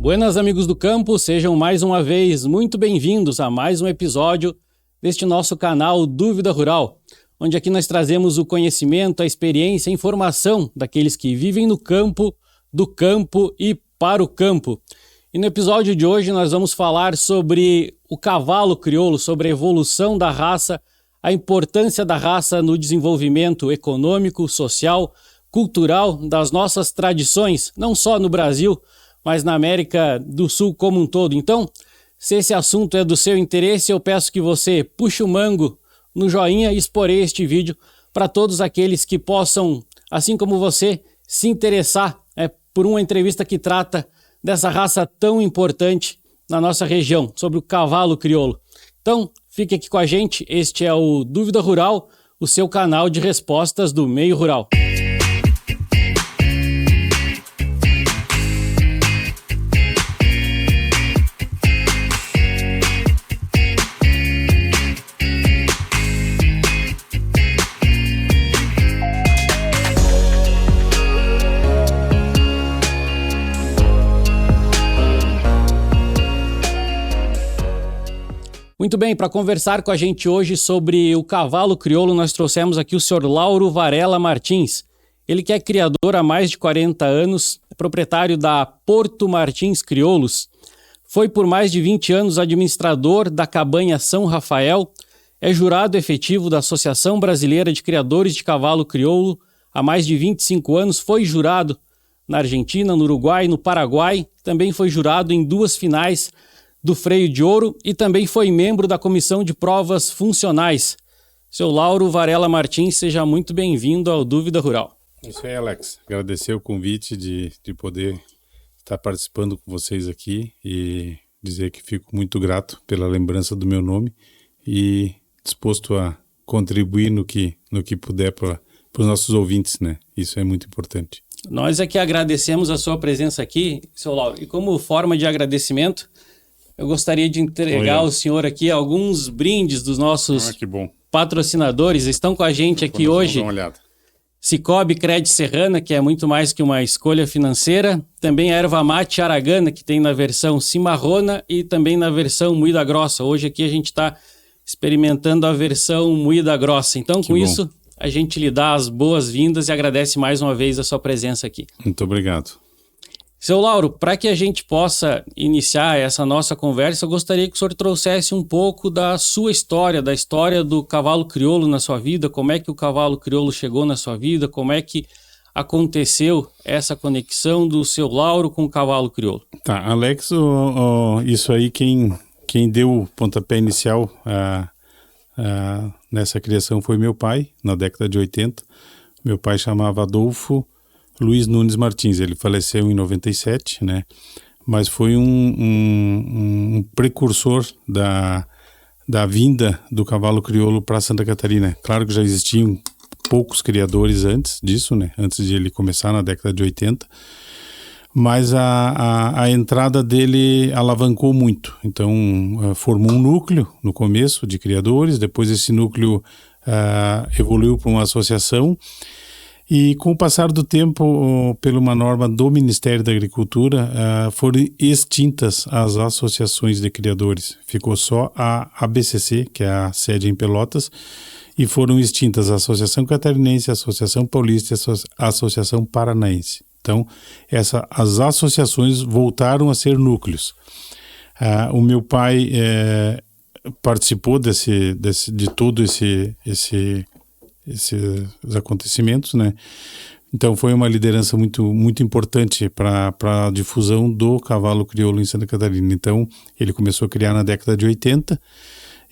Buenas, amigos do campo, sejam mais uma vez muito bem-vindos a mais um episódio deste nosso canal Dúvida Rural, onde aqui nós trazemos o conhecimento, a experiência, a informação daqueles que vivem no campo, do campo e para o campo. E no episódio de hoje nós vamos falar sobre o cavalo crioulo, sobre a evolução da raça, a importância da raça no desenvolvimento econômico, social, cultural das nossas tradições, não só no Brasil, mas na América do Sul como um todo. Então, se esse assunto é do seu interesse, eu peço que você puxe o mango no joinha e exporei este vídeo para todos aqueles que possam, assim como você, se interessar por uma entrevista que trata dessa raça tão importante na nossa região, sobre o cavalo crioulo. Então, fique aqui com a gente, este é o Dúvida Rural, o seu canal de respostas do meio rural. Muito bem, para conversar com a gente hoje sobre o cavalo crioulo, nós trouxemos aqui o senhor Lauro Varela Martins. Ele que é criador há mais de 40 anos, é proprietário da Porto Martins Crioulos. Foi por mais de 20 anos administrador da Cabanha São Rafael, é jurado efetivo da Associação Brasileira de Criadores de Cavalo Crioulo. Há mais de 25 anos foi jurado na Argentina, no Uruguai, no Paraguai. Também foi jurado em 2 finais do Freio de Ouro e também foi membro da Comissão de Provas Funcionais. Seu Lauro Varela Martins, seja muito bem-vindo ao Dúvida Rural. Isso aí, Alex. Agradecer o convite de poder estar participando com vocês aqui e dizer que fico muito grato pela lembrança do meu nome e disposto a contribuir no que puder para os nossos ouvintes, né? Isso é muito importante. Nós é que agradecemos a sua presença aqui, seu Lauro. E como forma de agradecimento, eu gostaria de entregar ao senhor aqui alguns brindes dos nossos patrocinadores. Estão com a gente aqui hoje. Dá uma olhada. Cicobi Cred Serrana, que é muito mais que uma escolha financeira. Também a erva mate aragana, que tem na versão cimarrona e também na versão moída grossa. Hoje aqui a gente está experimentando a versão moída grossa. Então, com isso, a gente lhe dá as boas-vindas e agradece mais uma vez a sua presença aqui. Muito obrigado. Seu Lauro, para que a gente possa iniciar essa nossa conversa, eu gostaria que o senhor trouxesse um pouco da sua história, da história do cavalo crioulo na sua vida, como é que o cavalo crioulo chegou na sua vida, como é que aconteceu essa conexão do seu Lauro com o cavalo crioulo. Tá, Alex, isso aí quem deu o pontapé inicial nessa criação foi meu pai, na década de 80. Meu pai chamava Adolfo Luiz Nunes Martins, ele faleceu em 97, né? Mas foi um precursor da vinda do cavalo crioulo para Santa Catarina. Claro que já existiam poucos criadores antes disso, né? Antes de ele começar na década de 80, mas a entrada dele alavancou muito. Então formou um núcleo no começo de criadores, depois esse núcleo evoluiu para uma associação. E com o passar do tempo, por uma norma do Ministério da Agricultura, foram extintas as associações de criadores. Ficou só a ABCC, que é a sede em Pelotas, e foram extintas a Associação Catarinense, a Associação Paulista e a Associação Paranaense. Então, as associações voltaram a ser núcleos. O meu pai participou de todo esses acontecimentos, né? Então foi uma liderança muito, muito importante para a difusão do cavalo crioulo em Santa Catarina. Então ele começou a criar na década de 80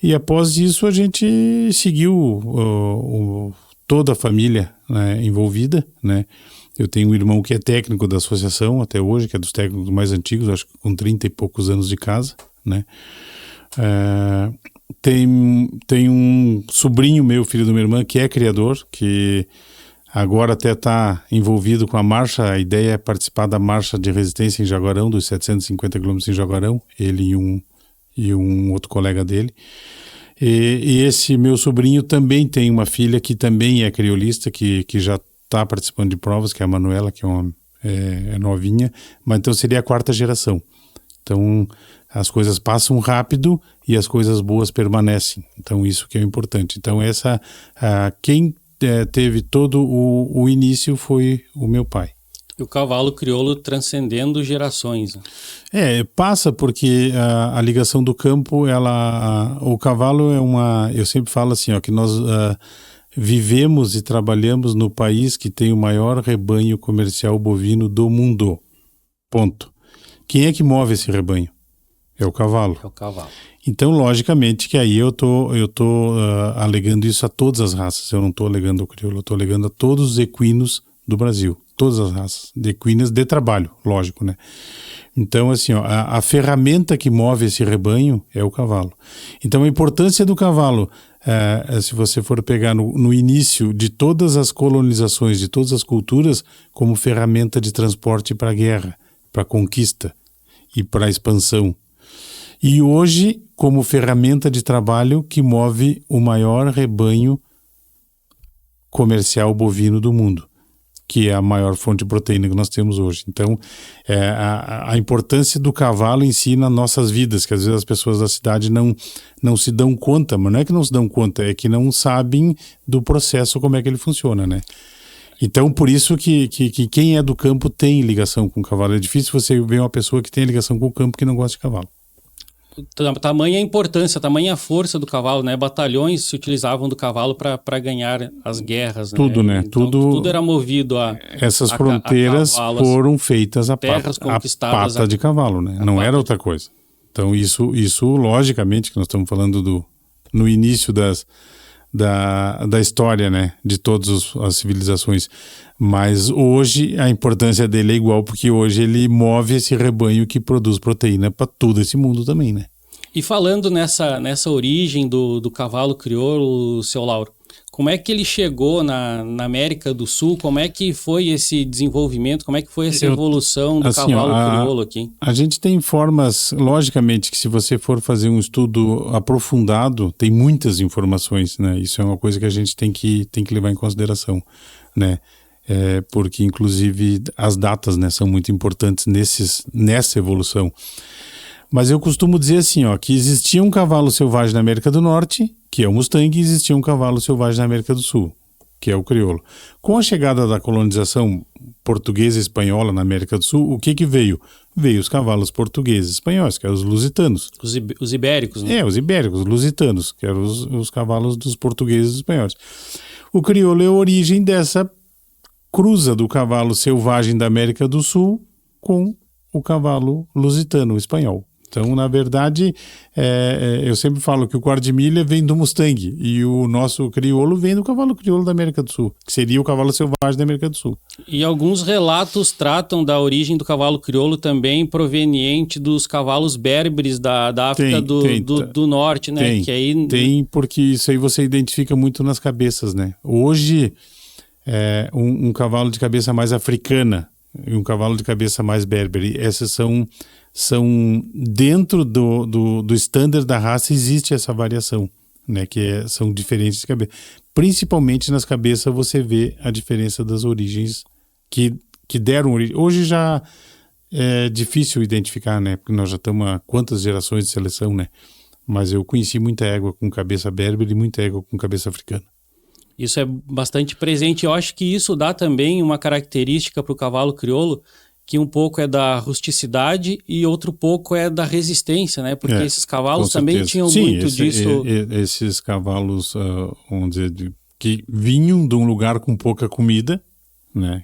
e após isso a gente seguiu toda a família, né, envolvida, né? Eu tenho um irmão que é técnico da associação até hoje, que é dos técnicos mais antigos, acho que com 30 e poucos anos de casa, né? Tem um sobrinho meu, filho da minha irmã, que é criador, que agora até está envolvido com a marcha. A ideia é participar da marcha de resistência em Jaguarão, dos 750 quilômetros em Jaguarão, ele e um outro colega dele. E esse meu sobrinho também tem uma filha que também é criolista, que já está participando de provas, que é a Manuela, que é novinha, mas então seria a 4ª geração. Então, as coisas passam rápido e as coisas boas permanecem. Então, isso que é importante. Então, quem teve todo o início foi o meu pai. E o cavalo crioulo transcendendo gerações. Passa porque a ligação do campo, o cavalo eu sempre falo assim, que nós vivemos e trabalhamos no país que tem o maior rebanho comercial bovino do mundo. Ponto. Quem é que move esse rebanho? É o cavalo. É o cavalo. Então, logicamente que aí eu tô alegando isso a todas as raças. Eu não estou alegando ao crioulo, eu estou alegando a todos os equinos do Brasil. Todas as raças de equinas de trabalho, lógico, né? Então, assim, a ferramenta que move esse rebanho é o cavalo. Então, a importância do cavalo, se você for pegar no início de todas as colonizações, de todas as culturas, como ferramenta de transporte para a guerra, para a conquista e para a expansão. E hoje, como ferramenta de trabalho que move o maior rebanho comercial bovino do mundo, que é a maior fonte de proteína que nós temos hoje. Então, a importância do cavalo em si nas nossas vidas, que às vezes as pessoas da cidade não se dão conta, mas não é que não se dão conta, é que não sabem do processo, como é que ele funciona, né? Então, por isso que quem é do campo tem ligação com o cavalo. É difícil você ver uma pessoa que tem ligação com o campo que não gosta de cavalo. Tamanha importância, tamanha força do cavalo, né? Batalhões se utilizavam do cavalo para ganhar as guerras. Tudo, né? Então, tudo era movido a essas fronteiras foram feitas a pata de cavalo, né? Não era outra coisa. Então, isso logicamente, que nós estamos falando no início da história, né? De todas as civilizações. Mas hoje a importância dele é igual, porque hoje ele move esse rebanho que produz proteína para todo esse mundo também, né? E falando nessa origem do cavalo crioulo, seu Lauro, como é que ele chegou na América do Sul? Como é que foi esse desenvolvimento? Como é que foi essa evolução do cavalo crioulo aqui? A gente tem formas, logicamente, que se você for fazer um estudo aprofundado, tem muitas informações, né? Isso é uma coisa que a gente tem que levar em consideração, né? Porque, inclusive, as datas, né, são muito importantes nessa evolução. Mas eu costumo dizer assim, que existia um cavalo selvagem na América do Norte, que é o Mustang, e existia um cavalo selvagem na América do Sul, que é o crioulo. Com a chegada da colonização portuguesa e espanhola na América do Sul, o que veio? Veio os cavalos portugueses e espanhóis, que eram os lusitanos. Os ibéricos, né? Os ibéricos, os lusitanos, que eram os cavalos dos portugueses e espanhóis. O crioulo é a origem dessa cruza do cavalo selvagem da América do Sul com o cavalo lusitano, o espanhol. Então, na verdade, eu sempre falo que o quarto de milha vem do Mustang e o nosso crioulo vem do cavalo crioulo da América do Sul, que seria o cavalo selvagem da América do Sul. E alguns relatos tratam da origem do cavalo crioulo também proveniente dos cavalos berberes da África do Norte, né? Tem, porque isso aí você identifica muito nas cabeças, né? Hoje, um cavalo de cabeça mais africana e um cavalo de cabeça mais berbere, essas são dentro do standard da raça existe essa variação, né, que são diferentes de cabeça. Principalmente nas cabeças você vê a diferença das origens que deram origem. Hoje já é difícil identificar, né, porque nós já estamos há quantas gerações de seleção, né, mas eu conheci muita égua com cabeça berbere e muita égua com cabeça africana. Isso é bastante presente. Eu acho que isso dá também uma característica para o cavalo crioulo, que um pouco é da rusticidade e outro pouco é da resistência, né? Porque esses cavalos também tinham muito disso. Esses cavalos, vamos dizer, que vinham de um lugar com pouca comida, né?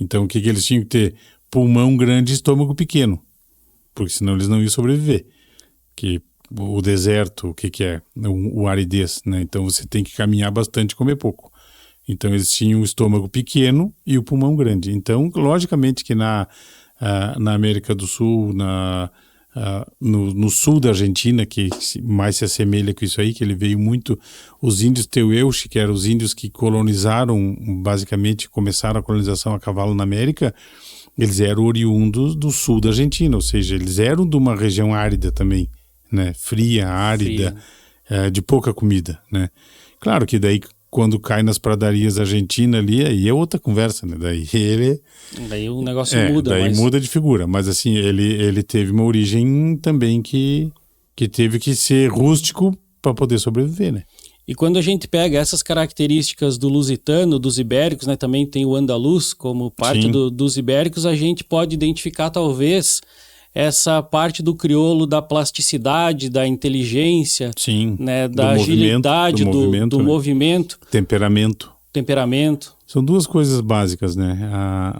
Então, o que eles tinham que ter? Pulmão grande e estômago pequeno, porque senão eles não iam sobreviver. Que o deserto, o que é? O aridez, né? Então, você tem que caminhar bastante e comer pouco. Então, eles tinham o estômago pequeno e o pulmão grande. Então, logicamente que na América do Sul, no sul da Argentina, que mais se assemelha com isso aí, que ele veio muito, os índios Tehuelche, que eram os índios que colonizaram, basicamente começaram a colonização a cavalo na América, eles eram oriundos do sul da Argentina, ou seja, eles eram de uma região árida também, né? Fria, árida, de pouca comida, né? Claro que daí quando cai nas pradarias argentinas ali, aí é outra conversa, né? Daí o negócio muda. Daí muda de figura. Mas assim, ele teve uma origem também que teve que ser rústico para poder sobreviver, né? E quando a gente pega essas características do lusitano, dos ibéricos, né, também tem o andaluz como parte dos ibéricos, a gente pode identificar talvez essa parte do crioulo da plasticidade, da inteligência, né, da agilidade, do movimento. Temperamento. São duas coisas básicas, né?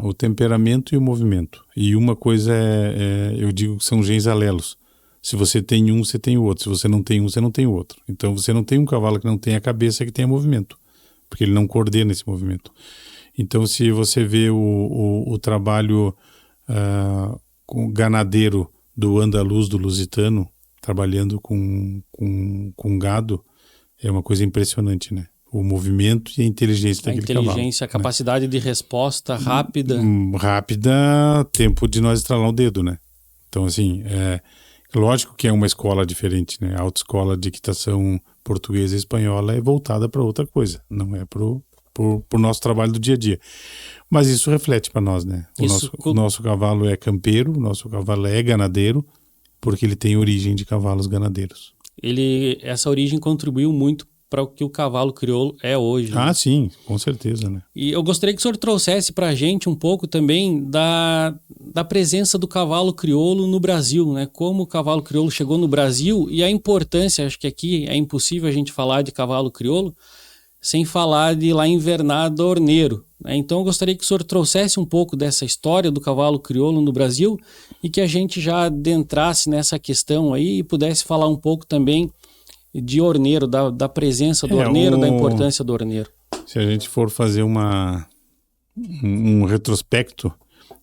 O temperamento e o movimento. E uma coisa eu digo que são genes alelos. Se você tem um, você tem o outro. Se você não tem um, você não tem o outro. Então você não tem um cavalo que não tenha cabeça que tenha movimento, porque ele não coordena esse movimento. Então se você vê o trabalho com ganadeiro do andaluz, do lusitano, trabalhando com gado, é uma coisa impressionante, né? O movimento e a inteligência daquele cavalo. A inteligência, a capacidade de resposta rápida. Rápida, tempo de nós estralar o dedo, né? Então assim, lógico que é uma escola diferente, né? A autoescola de equitação portuguesa e espanhola é voltada para outra coisa, não é pro nosso trabalho do dia a dia. Mas isso reflete para nós, né? O nosso cavalo é campeiro, o nosso cavalo é ganadeiro, porque ele tem origem de cavalos ganadeiros. Essa origem contribuiu muito para o que o cavalo crioulo é hoje. Ah, né? Sim, com certeza, né? E eu gostaria que o senhor trouxesse para a gente um pouco também da presença do cavalo crioulo no Brasil, né? Como o cavalo crioulo chegou no Brasil e a importância, acho que aqui é impossível a gente falar de cavalo crioulo sem falar de lá invernada orneiro, né? Então eu gostaria que o senhor trouxesse um pouco dessa história do cavalo crioulo no Brasil e que a gente já adentrasse nessa questão aí e pudesse falar um pouco também de orneiro, da presença do orneiro, da importância do orneiro. Se a gente for fazer um retrospecto,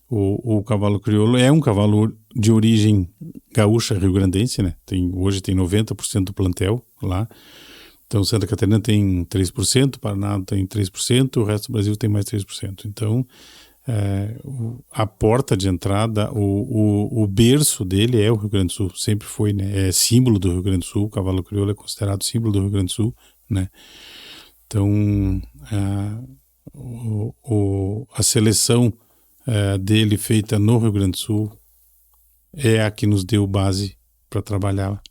o cavalo crioulo é um cavalo de origem gaúcha, rio-grandense, né? Hoje tem 90% do plantel lá. Então Santa Catarina tem 3%, Paraná tem 3%, o resto do Brasil tem mais 3%. Então a porta de entrada, o berço dele é o Rio Grande do Sul, sempre foi, né? É símbolo do Rio Grande do Sul, o cavalo crioulo é considerado símbolo do Rio Grande do Sul, né? Então a seleção dele feita no Rio Grande do Sul é a que nos deu base para trabalhar.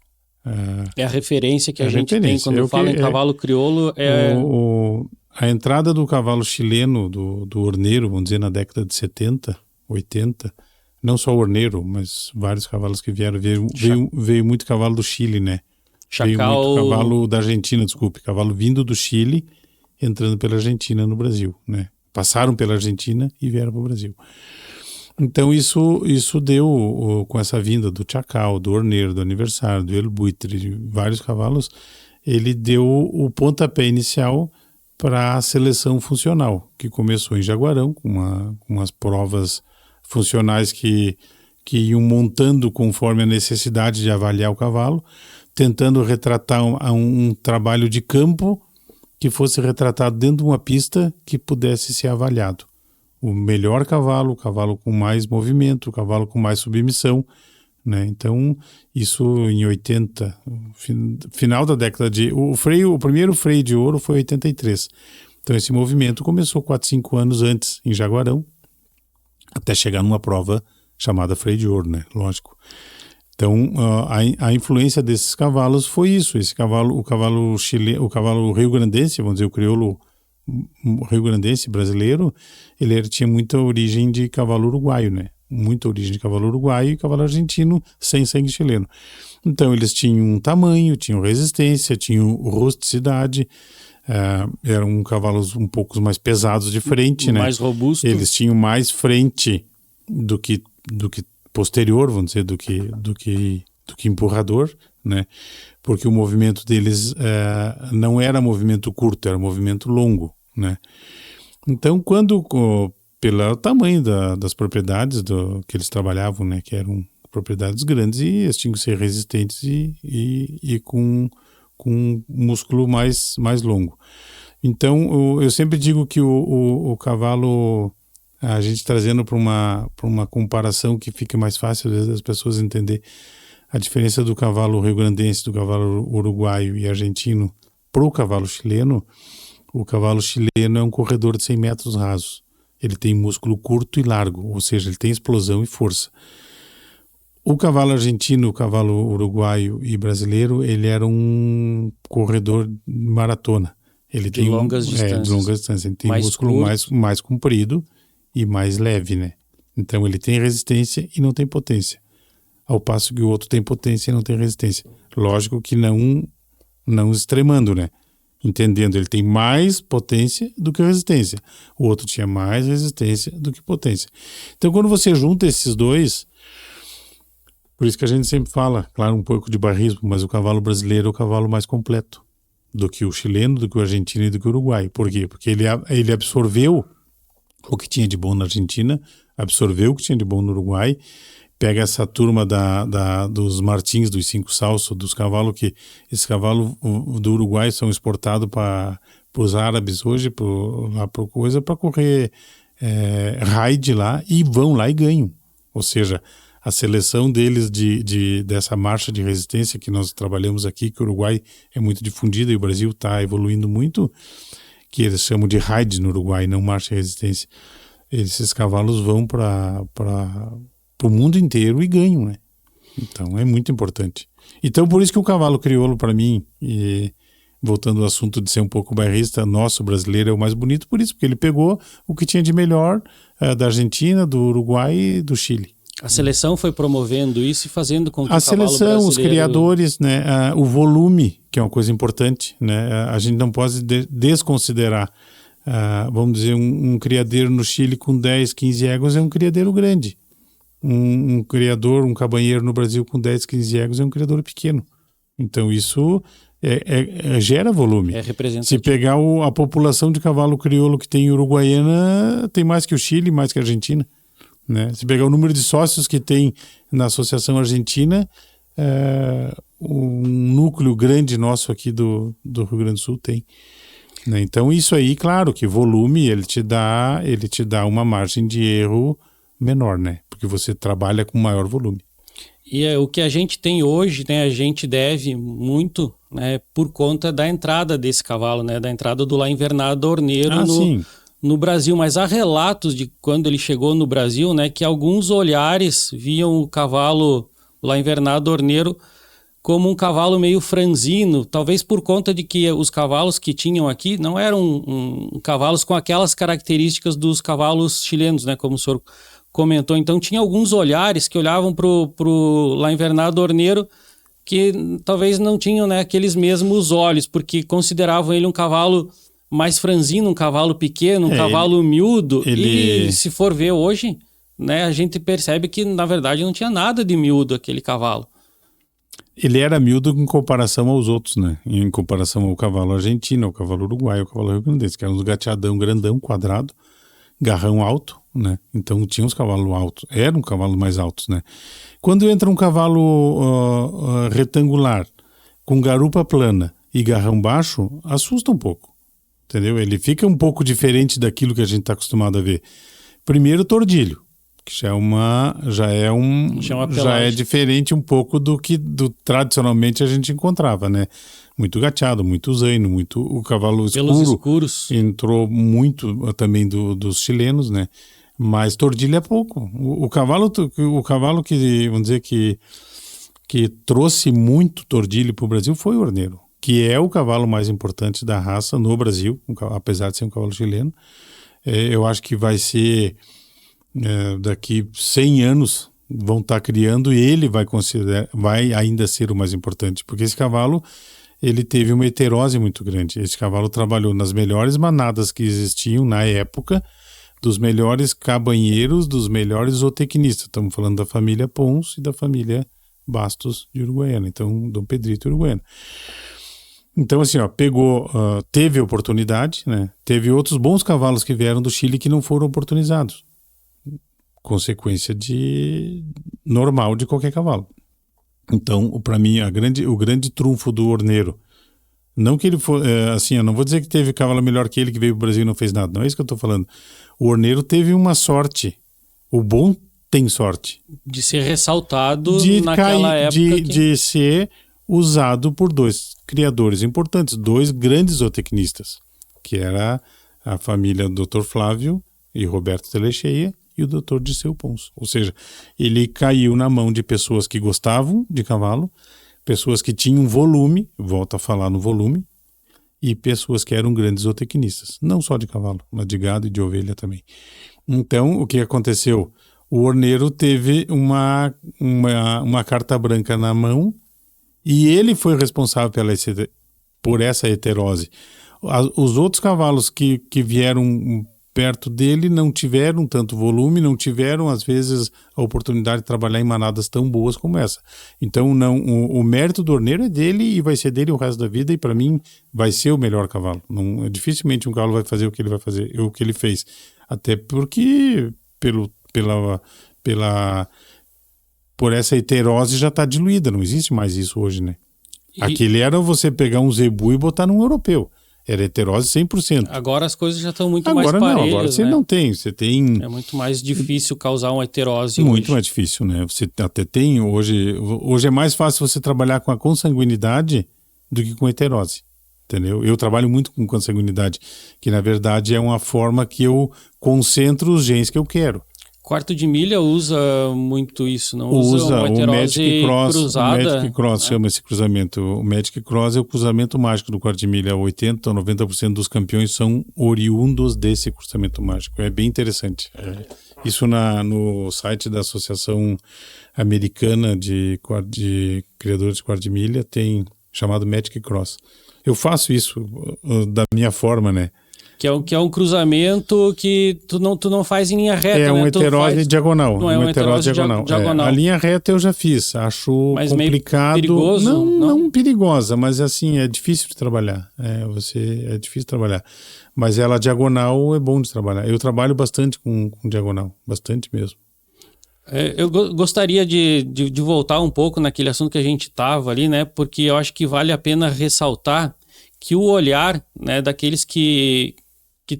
É a referência que a gente tem quando fala em cavalo crioulo. A entrada do cavalo chileno, do orneiro, vamos dizer, na década de 70, 80, não só o orneiro, mas vários cavalos que vieram. Veio muito cavalo do Chile, né? Veio muito cavalo da Argentina, cavalo vindo do Chile, entrando pela Argentina no Brasil, né? Passaram pela Argentina e vieram para o Brasil. Então isso deu, com essa vinda do Chacal, do Orneiro, do Aniversário, do El Buitre, de vários cavalos, ele deu o pontapé inicial para a seleção funcional, que começou em Jaguarão, com umas provas funcionais que iam montando conforme a necessidade de avaliar o cavalo, tentando retratar um trabalho de campo que fosse retratado dentro de uma pista que pudesse ser avaliado. O melhor cavalo, o cavalo com mais movimento, o cavalo com mais submissão, né? Então, isso em 80, final da década o primeiro freio de ouro foi em 83. Então, esse movimento começou 4, 5 anos antes, em Jaguarão, até chegar numa prova chamada freio de ouro, né? Lógico. Então, a influência desses cavalos foi isso. Esse cavalo, o cavalo chileno, o cavalo rio-grandense, vamos dizer, o crioulo rio-grandense brasileiro, ele tinha muita origem de cavalo uruguaio, né? Muita origem de cavalo uruguaio e cavalo argentino sem sangue chileno. Então eles tinham um tamanho, tinham resistência, tinham rusticidade, eram cavalos um pouco mais pesados de frente, né? Mais robustos. Eles tinham mais frente do que posterior, vamos dizer, do que empurrador, né? Porque o movimento deles não era movimento curto, era movimento longo, né? Então, pelo tamanho das propriedades que eles trabalhavam, né, que eram propriedades grandes e eles tinham que ser resistentes e com músculo mais longo. Então, eu sempre digo que o cavalo, a gente trazendo para uma comparação que fica mais fácil às vezes das pessoas entender a diferença do cavalo rio-grandense, do cavalo uruguaio e argentino para o cavalo chileno. O cavalo chileno é um corredor de 100 metros rasos. Ele tem músculo curto e largo, ou seja, ele tem explosão e força. O cavalo argentino, o cavalo uruguaio e brasileiro, ele era um corredor de maratona. Ele de longas distâncias. De longas distâncias. Ele tem mais músculo mais comprido e mais leve, né? Então ele tem resistência e não tem potência. Ao passo que o outro tem potência e não tem resistência. Lógico que não extremando, né? Entendendo, ele tem mais potência do que resistência. O outro tinha mais resistência do que potência. Então quando você junta esses dois, por isso que a gente sempre fala, claro, um pouco de barrismo, mas o cavalo brasileiro é o cavalo mais completo do que o chileno, do que o argentino e do que o uruguaio. Por quê? Porque ele absorveu o que tinha de bom na Argentina, absorveu o que tinha de bom no Uruguai, pega essa turma dos Martins, dos Cinco Salsos, dos cavalos que... Esses cavalos do Uruguai são exportados para os árabes hoje, para correr raid lá, e vão lá e ganham. Ou seja, a seleção deles dessa marcha de resistência que nós trabalhamos aqui, que o Uruguai é muito difundido e o Brasil está evoluindo muito, que eles chamam de raid no Uruguai, não marcha de resistência. Esses cavalos vão para o mundo inteiro e ganham, né? Então é muito importante. Então por isso que o cavalo crioulo, para mim, e voltando ao assunto de ser um pouco bairrista, nosso brasileiro é o mais bonito, por isso, porque ele pegou o que tinha de melhor da Argentina, do Uruguai e do Chile. A seleção foi promovendo isso e fazendo com que a o cavalo seleção, brasileiro... os criadores, né, o volume, que é uma coisa importante, né, a gente não pode desconsiderar, vamos dizer, um criadeiro no Chile com 10, 15 éguas é um criadeiro grande. Um criador, um cabanheiro no Brasil com 10, 15 éguas é um criador pequeno. Então isso gera volume. É representativo. Se pegar a população de cavalo crioulo que tem em Uruguaiana, tem mais que o Chile, mais que a Argentina. Né? Se pegar o número de sócios que tem na Associação Argentina, um núcleo grande nosso aqui do Rio Grande do Sul tem. Né? Então isso aí, claro que volume ele te dá uma margem de erro menor, né? Porque você trabalha com maior volume. E o que a gente tem hoje, né, a gente deve muito, né, por conta da entrada desse cavalo, né, da entrada do Lá Invernada Orneiro no Brasil. Mas há relatos de quando ele chegou no Brasil, né, que alguns olhares viam o cavalo Lá Invernada Orneiro como um cavalo meio franzino, talvez por conta de que os cavalos que tinham aqui não eram cavalos com aquelas características dos cavalos chilenos, né, como o senhor comentou. Então tinha alguns olhares que olhavam pro Lá Invernada Orneiro que talvez não tinham, né, aqueles mesmos olhos, porque consideravam ele um cavalo mais franzino, um cavalo pequeno, um cavalo miúdo. E se for ver hoje, né, a gente percebe que na verdade não tinha nada de miúdo aquele cavalo. Ele era miúdo em comparação aos outros, né? Em comparação ao cavalo argentino, ao cavalo uruguaio, ao cavalo rio-grandense, que era uns gateadão grandão, quadrado, garrão alto, né? Então tinha uns cavalos altos, eram cavalos mais altos, né? Quando entra um cavalo retangular, com garupa plana e garrão baixo, assusta um pouco, entendeu? Ele fica um pouco diferente daquilo que a gente está acostumado a ver. Primeiro, tordilho, que já é diferente um pouco do que tradicionalmente a gente encontrava, né? Muito gateado, muito zaino, o cavalo escuros. Entrou muito também dos chilenos, né? Mas tordilho é pouco. O cavalo que, vamos dizer, que trouxe muito tordilho para o Brasil foi o Orneiro, que é o cavalo mais importante da raça no Brasil, apesar de ser um cavalo chileno. Eu acho que vai ser... daqui 100 anos vão estar criando e ele vai ainda ser o mais importante, porque esse cavalo ele teve uma heterose muito grande. Esse cavalo trabalhou nas melhores manadas que existiam na época, dos melhores cabanheiros, dos melhores zootecnistas. Estamos falando da família Pons e da família Bastos de Uruguaiana, então Dom Pedrito Uruguaiana. Então assim, teve oportunidade, né? Teve outros bons cavalos que vieram do Chile que não foram oportunizados. Consequência normal de qualquer cavalo. Então, para mim, o grande trunfo do Orneiro, não que ele for, eu não vou dizer que teve cavalo melhor que ele que veio para o Brasil e não fez nada, não é isso que eu estou falando. O Orneiro teve uma sorte, o bom tem sorte. De ser ressaltado naquela época. De ser usado por dois criadores importantes, dois grandes zootecnistas. que era a família do Dr. Flávio e Roberto Telecheia e o Dr. Dirceu Pons. Ou seja, ele caiu na mão de pessoas que gostavam de cavalo, pessoas que tinham volume, volto a falar no volume, e pessoas que eram grandes zootecnistas, não só de cavalo, mas de gado e de ovelha também. Então, o que aconteceu? O Orneiro teve uma carta branca na mão e ele foi responsável por essa heterose. Os outros cavalos que vieram perto dele não tiveram tanto volume, não tiveram, às vezes, a oportunidade de trabalhar em manadas tão boas como essa. Então, o mérito do Orneiro é dele e vai ser dele o resto da vida, e para mim vai ser o melhor cavalo. Não, dificilmente um cavalo vai fazer o que ele vai fazer, o que ele fez. Até porque, por essa heterose já está diluída, não existe mais isso hoje, né? Aquele era você pegar um zebu e botar num europeu. Era heterose 100%. Agora as coisas já estão muito mais parelhas. Agora você não tem, você tem... É muito mais difícil causar uma heterose muito hoje. Mais difícil, né? Você até tem, hoje é mais fácil você trabalhar com a consanguinidade do que com heterose, entendeu? Eu trabalho muito com consanguinidade, que na verdade é uma forma que eu concentro os genes que eu quero. Quarto de milha usa muito isso, não usa uma heterose cruzada? O Magic Cross chama esse cruzamento. O Magic Cross é o cruzamento mágico do quarto de milha. 80% ou 90% dos campeões são oriundos desse cruzamento mágico. É bem interessante. Isso no site da Associação Americana de Criadores de Quarto de Milha tem chamado Magic Cross. Eu faço isso da minha forma, né? Que é um cruzamento que tu não faz em linha reta, É uma heterose diagonal. Não é uma heterose diagonal. A linha reta eu já fiz. Acho mas complicado. Meio perigoso? Não perigosa, mas assim, é difícil de trabalhar. É difícil de trabalhar. Mas ela diagonal é bom de trabalhar. Eu trabalho bastante com diagonal. Bastante mesmo. Eu gostaria de voltar um pouco naquele assunto que a gente estava ali, né? Porque eu acho que vale a pena ressaltar que o olhar, né, daqueles que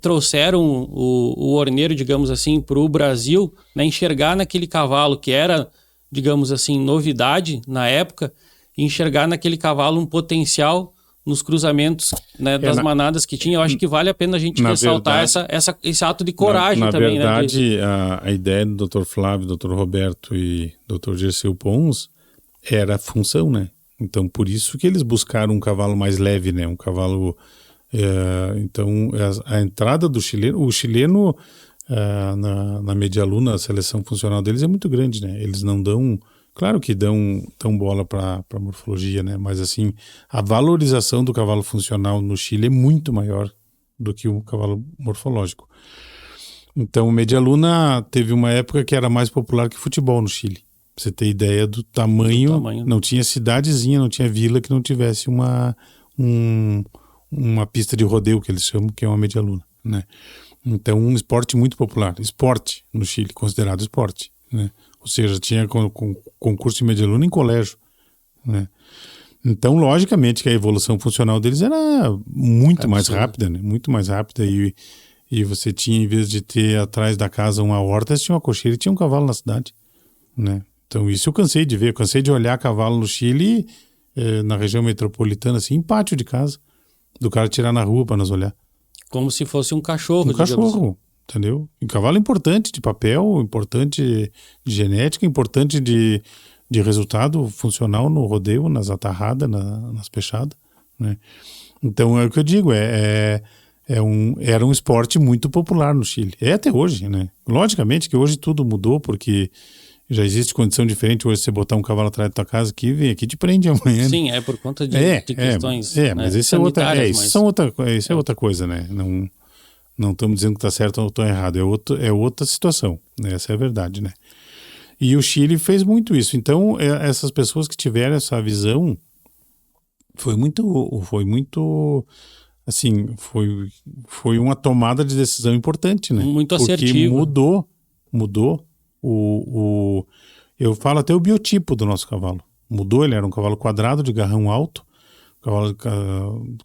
trouxeram o Orneiro, digamos assim, para o Brasil, né, enxergar naquele cavalo que era, digamos assim, novidade na época, enxergar naquele cavalo um potencial nos cruzamentos, né, das manadas que tinha. Eu acho que vale a pena a gente ressaltar esse ato de coragem também. Na verdade, a ideia do Dr. Flávio, Dr. Roberto e Dr. Dirceu Pons era a função, né? Então, por isso que eles buscaram um cavalo mais leve, né? Um cavalo... então, a entrada do chileno... O chileno, na Media Luna, a seleção funcional deles é muito grande, né? Eles não dão... Claro que dão bola para morfologia, né? Mas, assim, a valorização do cavalo funcional no Chile é muito maior do que o cavalo morfológico. Então, o Media Luna teve uma época que era mais popular que futebol no Chile. Pra você ter ideia do tamanho, não tinha cidadezinha, não tinha vila que não tivesse uma pista de rodeio, que eles chamam, que é uma Media Luna, né? Então, um esporte muito popular. Esporte no Chile, considerado esporte, né? Ou seja, tinha concurso de Media Luna em colégio, né? Então, logicamente que a evolução funcional deles era muito mais rápida, né? Muito mais rápida, e você tinha, em vez de ter atrás da casa uma horta, você tinha uma cocheira e tinha um cavalo na cidade, né? Então, isso eu cansei de ver. Eu cansei de olhar cavalo no Chile, na região metropolitana, assim, em pátio de casa, do cara tirar na rua para nós olhar. Como se fosse um cachorro. Um cachorro, entendeu? Um cavalo importante de papel, importante de genética, importante de resultado funcional no rodeio, nas atarradas, nas pechadas, né? Então, é o que eu digo, era um esporte muito popular no Chile. É até hoje, né? Logicamente que hoje tudo mudou, porque já existe condição diferente. Hoje você botar um cavalo atrás da tua casa aqui, vem aqui te prende amanhã. Sim, é por conta de questões mas isso é outra coisa, né? Não estamos dizendo que está certo ou está errado. É outra situação, né? Essa é a verdade, né? E o Chile fez muito isso. Então, essas pessoas que tiveram essa visão, foi muito assim, foi uma tomada de decisão importante, né? Muito assertiva. Porque mudou eu falo até o biotipo do nosso cavalo. Mudou, ele era um cavalo quadrado de garrão alto, cavalo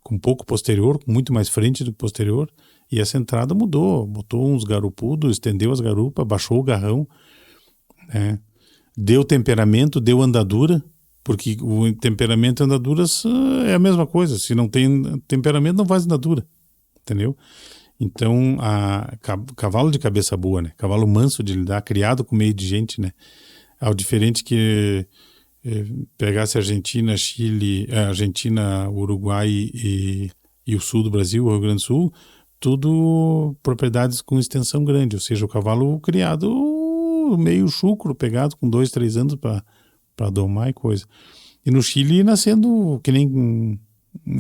com pouco posterior, com muito mais frente do que posterior, e essa entrada mudou, botou uns garupudos, estendeu as garupas, baixou o garrão, né? Deu temperamento, deu andadura, porque o temperamento e andaduras é a mesma coisa. Se não tem temperamento, não faz andadura, entendeu? Então, cavalo de cabeça boa, né? Cavalo manso de lidar, criado com meio de gente, né? Ao diferente que pegasse Argentina, Chile, Argentina, Uruguai e o sul do Brasil, o Rio Grande do Sul, tudo propriedades com extensão grande, ou seja, o cavalo criado meio chucro, pegado com 2, 3 anos para domar e coisa. E no Chile nascendo que nem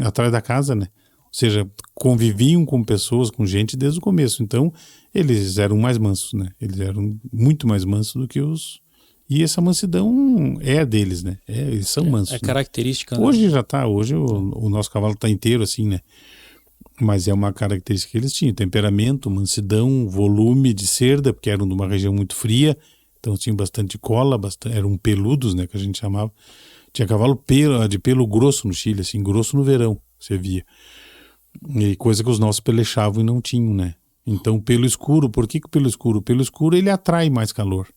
atrás da casa, né? Ou seja, conviviam com pessoas, com gente desde o começo. Então, eles eram mais mansos, né? Eles eram muito mais mansos do que os... E essa mansidão é deles, né? Eles são mansos. É característica. Né? Hoje já tá, hoje o nosso cavalo tá inteiro assim, né? Mas é uma característica que eles tinham. Temperamento, mansidão, volume de cerda, porque eram de uma região muito fria. Então tinham bastante cola, eram peludos, né? Que a gente chamava. Tinha cavalo de pelo grosso no Chile, assim, grosso no verão, você via. E coisa que os nossos pelechavam e não tinham, né? Então, pelo escuro, por que o pelo escuro? O pelo escuro, ele atrai mais calor,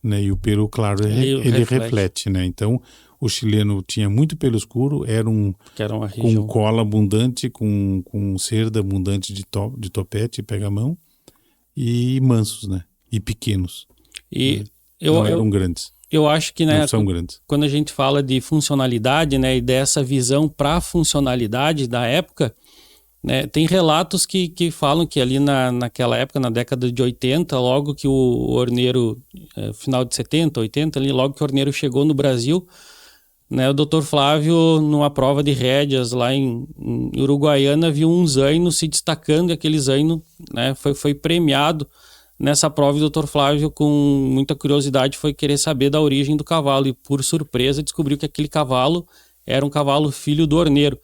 né? E o pelo claro, ele reflete, né? Então, o chileno tinha muito pelo escuro, era uma região com cola abundante, com cerda abundante de topete e pega-mão, e mansos, né? E pequenos. E não eram grandes. Eu acho que, né, não são grandes. Quando a gente fala de funcionalidade, né, e dessa visão para a funcionalidade da época, né, tem relatos que falam que ali naquela época, na década de 80, logo que o Orneiro, final de 70, 80, ali, logo que o Orneiro chegou no Brasil, né, o Dr. Flávio, numa prova de rédeas lá em Uruguaiana, viu um zaino se destacando, e aquele zaino, né, foi premiado. Nessa prova, o Dr. Flávio, com muita curiosidade, foi querer saber da origem do cavalo e, por surpresa, descobriu que aquele cavalo era um cavalo filho do Orneiro.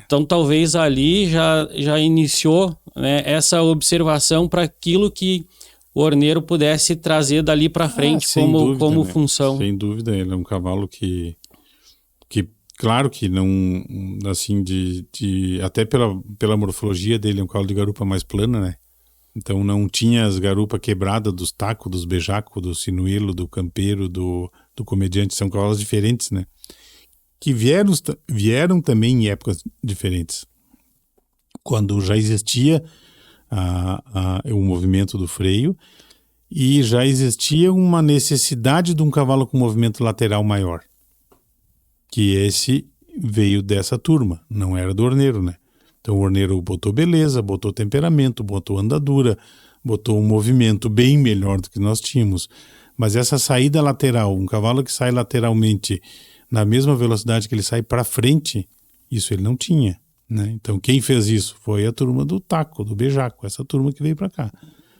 Então, talvez ali já iniciou, né, essa observação para aquilo que o Orneiro pudesse trazer dali para frente como né? função. Sem dúvida, ele é um cavalo que claro que não, assim, até pela morfologia dele, é um cavalo de garupa mais plana, né? Então não tinha as garupas quebradas dos tacos, dos beijacos, do sinuelo, do campeiro, do comediante. São cavalos diferentes, né? Que vieram também em épocas diferentes. Quando já existia o movimento do freio e já existia uma necessidade de um cavalo com movimento lateral maior. Que esse veio dessa turma, não era do Orneiro, né? Então o Orneiro botou beleza, botou temperamento, botou andadura, botou um movimento bem melhor do que nós tínhamos. Mas essa saída lateral, um cavalo que sai lateralmente na mesma velocidade que ele sai para frente, isso ele não tinha, né? Então quem fez isso foi a turma do taco, do beijaco, essa turma que veio para cá.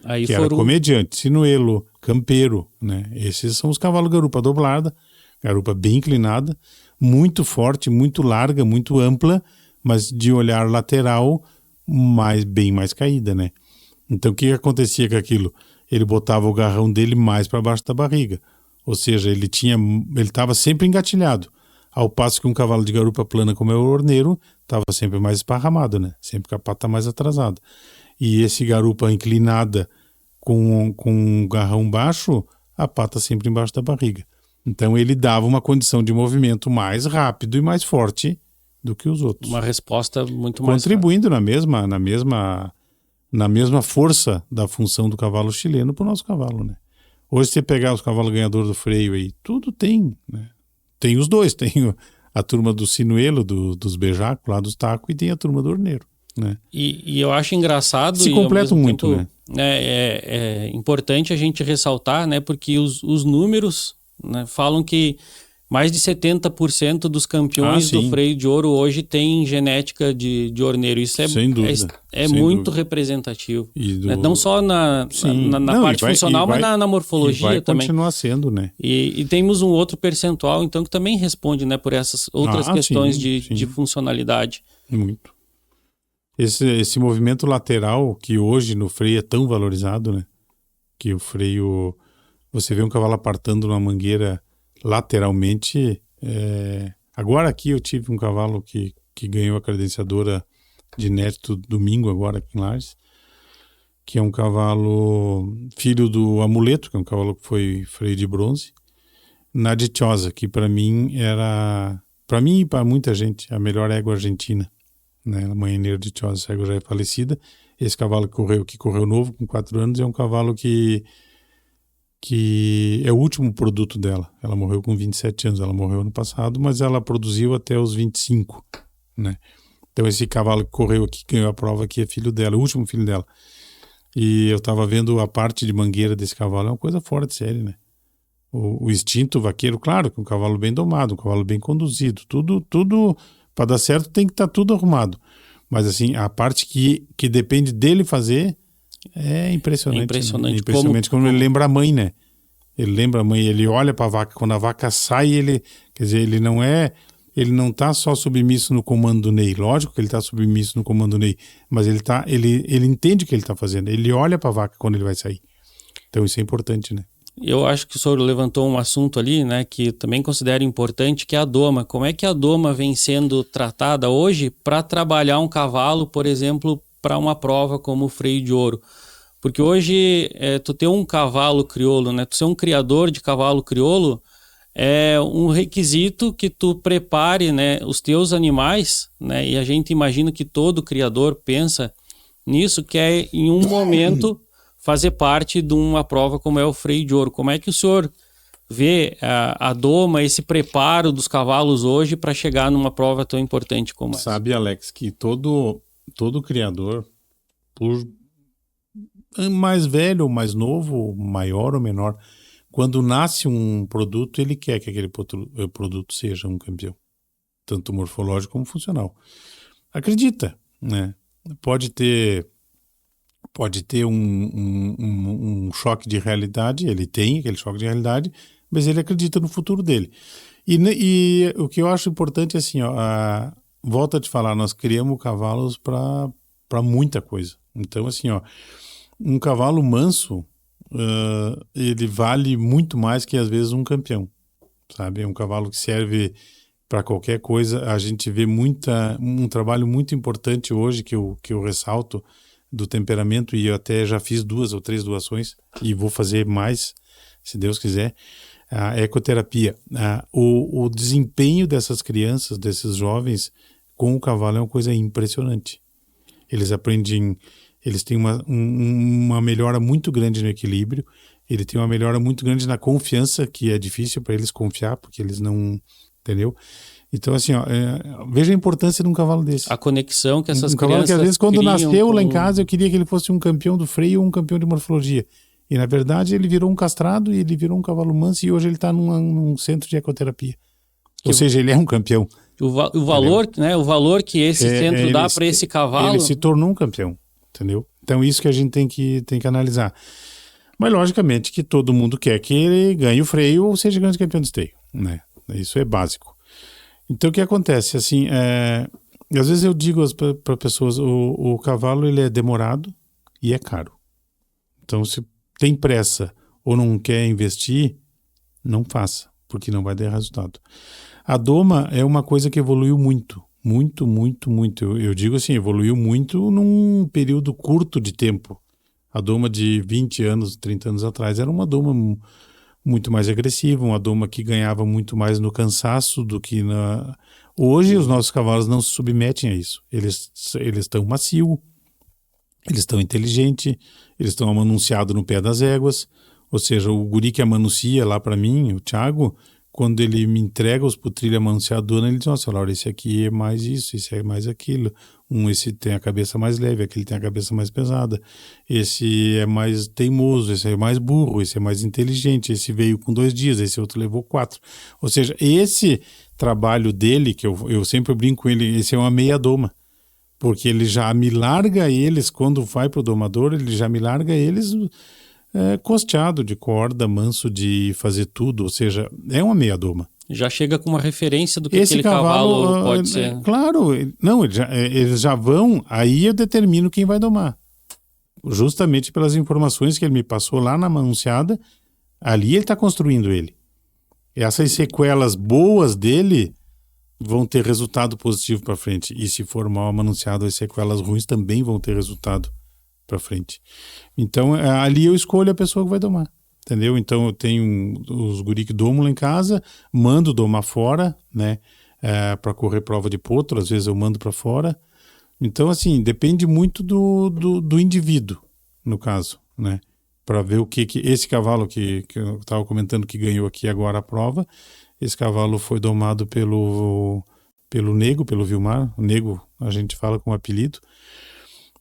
Aí que era comediante, sinuelo, campeiro, né? Esses são os cavalos garupa dobrada, garupa bem inclinada, muito forte, muito larga, muito ampla, mas de olhar lateral, bem mais caída, né? Então, o que acontecia com aquilo? Ele botava o garrão dele mais para baixo da barriga. Ou seja, ele estava sempre engatilhado. Ao passo que um cavalo de garupa plana, como é o Orneiro, estava sempre mais esparramado, né? Sempre com a pata mais atrasada. E esse garupa inclinada com um garrão baixo, a pata sempre embaixo da barriga. Então, ele dava uma condição de movimento mais rápido e mais forte do que os outros. Uma resposta muito mais contribuindo na mesma força da função do cavalo chileno para o nosso cavalo, né? Hoje, se você pegar os cavalos ganhadores do freio aí, tudo tem, né? Tem os dois, tem a turma do sinuelo, dos beijacos, lá dos tacos, e tem a turma do Orneiro, né? E eu acho engraçado... Se completam muito, tempo, né? É importante a gente ressaltar, né? Porque os números, né, falam que mais de 70% dos campeões do freio de ouro hoje tem genética de Orneiro. Isso sem dúvida, sem muito dúvida. Representativo. Né? Não só na parte funcional, mas na morfologia vai também. Continua sendo, né? E temos um outro percentual, então, que também responde, né, por essas outras questões de funcionalidade. Muito. Esse movimento lateral, que hoje no freio é tão valorizado, né? Que o freio... Você vê um cavalo apartando numa mangueira lateralmente. Agora aqui eu tive um cavalo que ganhou a credenciadora de Neto domingo agora aqui em Lages, que é um cavalo filho do Amuleto, que é um cavalo que foi freio de bronze, na Dichosa, que para mim e para muita gente a melhor égua argentina, né? A mãe Nerditiosa Cego já é falecida. Esse cavalo que correu novo, com 4 anos, é um cavalo que é o último produto dela. Ela morreu com 27 anos, ela morreu ano passado, mas ela produziu até os 25, né? Então esse cavalo que correu aqui, ganhou a prova aqui, é filho dela, o último filho dela. E eu tava vendo a parte de mangueira desse cavalo, é uma coisa fora de série, né? O instinto vaqueiro, claro, que um cavalo bem domado, um cavalo bem conduzido, tudo para dar certo tem que estar tudo arrumado. Mas assim, a parte que depende dele fazer é impressionante. É impressionante. Né? É impressionante como ele lembra a mãe, né? Ele lembra a mãe, ele olha para a vaca, quando a vaca sai, quer dizer, ele não tá só submisso no comando do Ney. Lógico que ele tá submisso no comando do Ney, mas ele entende o que ele tá fazendo. Ele olha para a vaca quando ele vai sair. Então isso é importante, né? Eu acho que o senhor levantou um assunto ali, né, que também considero importante, que é a doma. Como é que a doma vem sendo tratada hoje para trabalhar um cavalo, por exemplo, para uma prova como o freio de ouro? Porque hoje, tu ter um cavalo crioulo, né, tu ser um criador de cavalo crioulo, é um requisito que tu prepare, né, os teus animais, né, e a gente imagina que todo criador pensa nisso, que é em um momento fazer parte de uma prova como é o freio de ouro. Como é que o senhor vê a doma, esse preparo dos cavalos hoje para chegar numa prova tão importante como essa? Sabe, Alex, que todo criador, por mais velho ou mais novo, maior ou menor, quando nasce um produto, ele quer que aquele produto seja um campeão, tanto morfológico como funcional. Acredita, né? Pode ter um choque de realidade, ele tem aquele choque de realidade, mas ele acredita no futuro dele. E o que eu acho importante é assim, ó, volta a te falar, nós criamos cavalos para muita coisa. Então, assim, ó, um cavalo manso, ele vale muito mais que, às vezes, um campeão, sabe? É um cavalo que serve para qualquer coisa. A gente vê um trabalho muito importante hoje que eu ressalto, do temperamento, e eu até já fiz 2 ou 3 doações e vou fazer mais, se Deus quiser, a ecoterapia. O desempenho dessas crianças, desses jovens com o cavalo é uma coisa impressionante. Eles aprendem, eles têm uma melhora muito grande no equilíbrio, ele tem uma melhora muito grande na confiança, que é difícil para eles confiar, porque eles não, entendeu? Então, assim, ó, veja a importância de um cavalo desse. A conexão que essas crianças... Um cavalo que, às vezes, quando nasceu lá em casa, eu queria que ele fosse um campeão do freio ou um campeão de morfologia. E, na verdade, ele virou um castrado e ele virou um cavalo manso, e hoje ele está num centro de ecoterapia. Ou seja, ele é um campeão. O valor, né, o valor que esse centro dá para esse cavalo... Ele se tornou um campeão, entendeu? Então, isso que a gente tem que analisar. Mas, logicamente, que todo mundo quer que ele ganhe o freio ou seja grande campeão de esteio, né? Isso é básico. Então, o que acontece? Assim, às vezes eu digo para pessoas, o cavalo ele é demorado e é caro. Então, se tem pressa ou não quer investir, não faça, porque não vai dar resultado. A doma é uma coisa que evoluiu muito, muito, muito, muito. Eu digo assim, evoluiu muito num período curto de tempo. A doma de 20 anos, 30 anos atrás era uma doma muito mais agressiva, uma doma que ganhava muito mais no cansaço do que na... Hoje os nossos cavalos não se submetem a isso. Eles estão macio, eles estão inteligentes, eles estão amanunciados no pé das éguas. Ou seja, o guri que amanuncia lá para mim, o Thiago, quando ele me entrega os putrilhos amanunciados, ele diz, nossa, Laura, esse aqui é mais isso, esse é mais aquilo. Esse tem a cabeça mais leve, aquele tem a cabeça mais pesada. Esse é mais teimoso, esse é mais burro, esse é mais inteligente, esse veio com 2 dias, esse outro levou 4. Ou seja, esse trabalho dele, que eu sempre brinco com ele, esse é uma meia doma. Porque ele já me larga eles, quando vai pro domador, ele já me larga eles costeado de corda, manso de fazer tudo, ou seja, é uma meia doma. Já chega com uma referência do que aquele cavalo pode ser. Claro, não, eles já vão, aí eu determino quem vai domar. Justamente pelas informações que ele me passou lá na amanunciada, ali ele está construindo ele. Essas sequelas boas dele vão ter resultado positivo para frente. E se for mal amanunciado, as sequelas ruins também vão ter resultado para frente. Então, ali eu escolho a pessoa que vai domar. Entendeu? Então eu tenho os guri que domam lá em casa, mando domar fora, né? Para correr prova de potro, às vezes eu mando para fora, Então, assim, depende muito do indivíduo, no caso, né? Para ver o que esse cavalo que eu estava comentando que ganhou aqui agora a prova, esse cavalo foi domado pelo Nego, pelo Vilmar. O Nego a gente fala com apelido.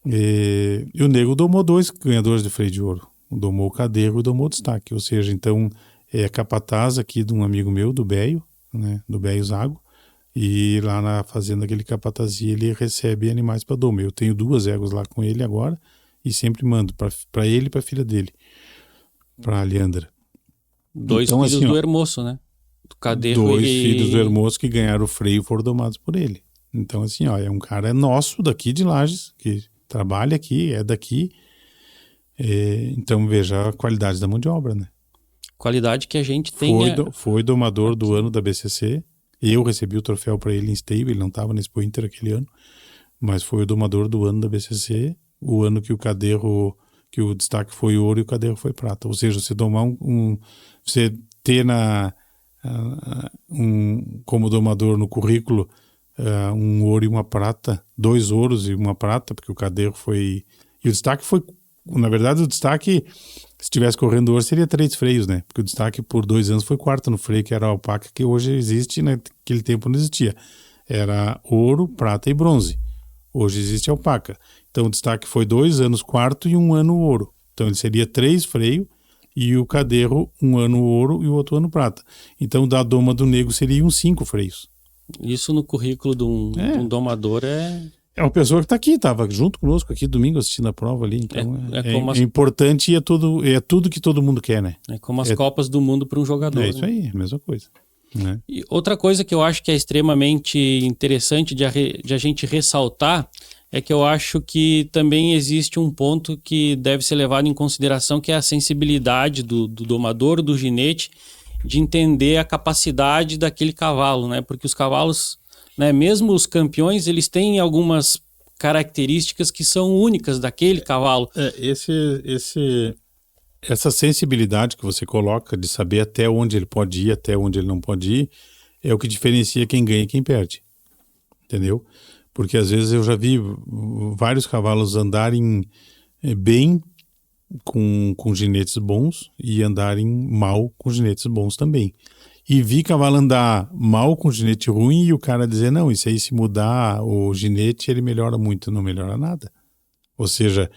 E o Nego domou 2 ganhadores de freio de ouro. Domou o Cadego e domou o Destaque. Ou seja, então é capataz aqui de um amigo meu, do Beio, né? Do Beio Zago. E lá na fazenda que ele capatazia, ele recebe animais para doma. Eu tenho 2 éguas lá com ele agora e sempre mando para ele e para a filha dele, para a Leandra. 2 então, filhos assim, do Hermoso, né? Do Cadego 2 filhos do Hermoso que ganharam o freio e foram domados por ele. Então, assim, ó, é um cara nosso daqui de Lages, que trabalha aqui, é daqui. Então, veja a qualidade da mão de obra, né? Qualidade que a gente tem. Foi domador do ano da BCC. Eu recebi o troféu para ele em Esteio, ele não estava na Expo Inter aquele ano, mas foi o domador do ano da BCC, o ano que o Cadero, que o Destaque foi ouro e o Cadero foi prata. Ou seja, você domar você ter como domador no currículo um ouro e uma prata, 2 ouros e uma prata, porque o Cadero foi... E o Destaque foi... Na verdade, o Destaque, se estivesse correndo ouro, seria 3 freios, né? Porque o Destaque, por 2 anos, foi 4º no freio, que era a alpaca, que hoje existe, naquele tempo não existia. Era ouro, prata e bronze. Hoje existe a alpaca. Então, o Destaque foi 2 anos 4º e 1 ano ouro. Então, ele seria 3 freios e o Cadero 1 ano ouro e o outro ano prata. Então, da doma do Nego seria 5 freios. Isso no currículo de um domador é... É uma pessoa que está aqui, estava junto conosco aqui domingo assistindo a prova ali. Então é importante e é tudo que todo mundo quer, né? É como as Copas do Mundo para um jogador. É isso aí, a mesma coisa. Né? E outra coisa que eu acho que é extremamente interessante de a gente ressaltar é que eu acho que também existe um ponto que deve ser levado em consideração, que é a sensibilidade do domador, do ginete, de entender a capacidade daquele cavalo, né? Porque os cavalos... Né? Mesmo os campeões, eles têm algumas características que são únicas daquele cavalo. Essa sensibilidade que você coloca de saber até onde ele pode ir, até onde ele não pode ir, é o que diferencia quem ganha e quem perde. Entendeu? Porque às vezes eu já vi vários cavalos andarem bem com ginetes bons e andarem mal com ginetes bons também. E vi cavalo andar mal com ginete ruim e o cara dizer, não, isso aí se mudar o ginete ele melhora muito. Não melhora nada. Ou seja,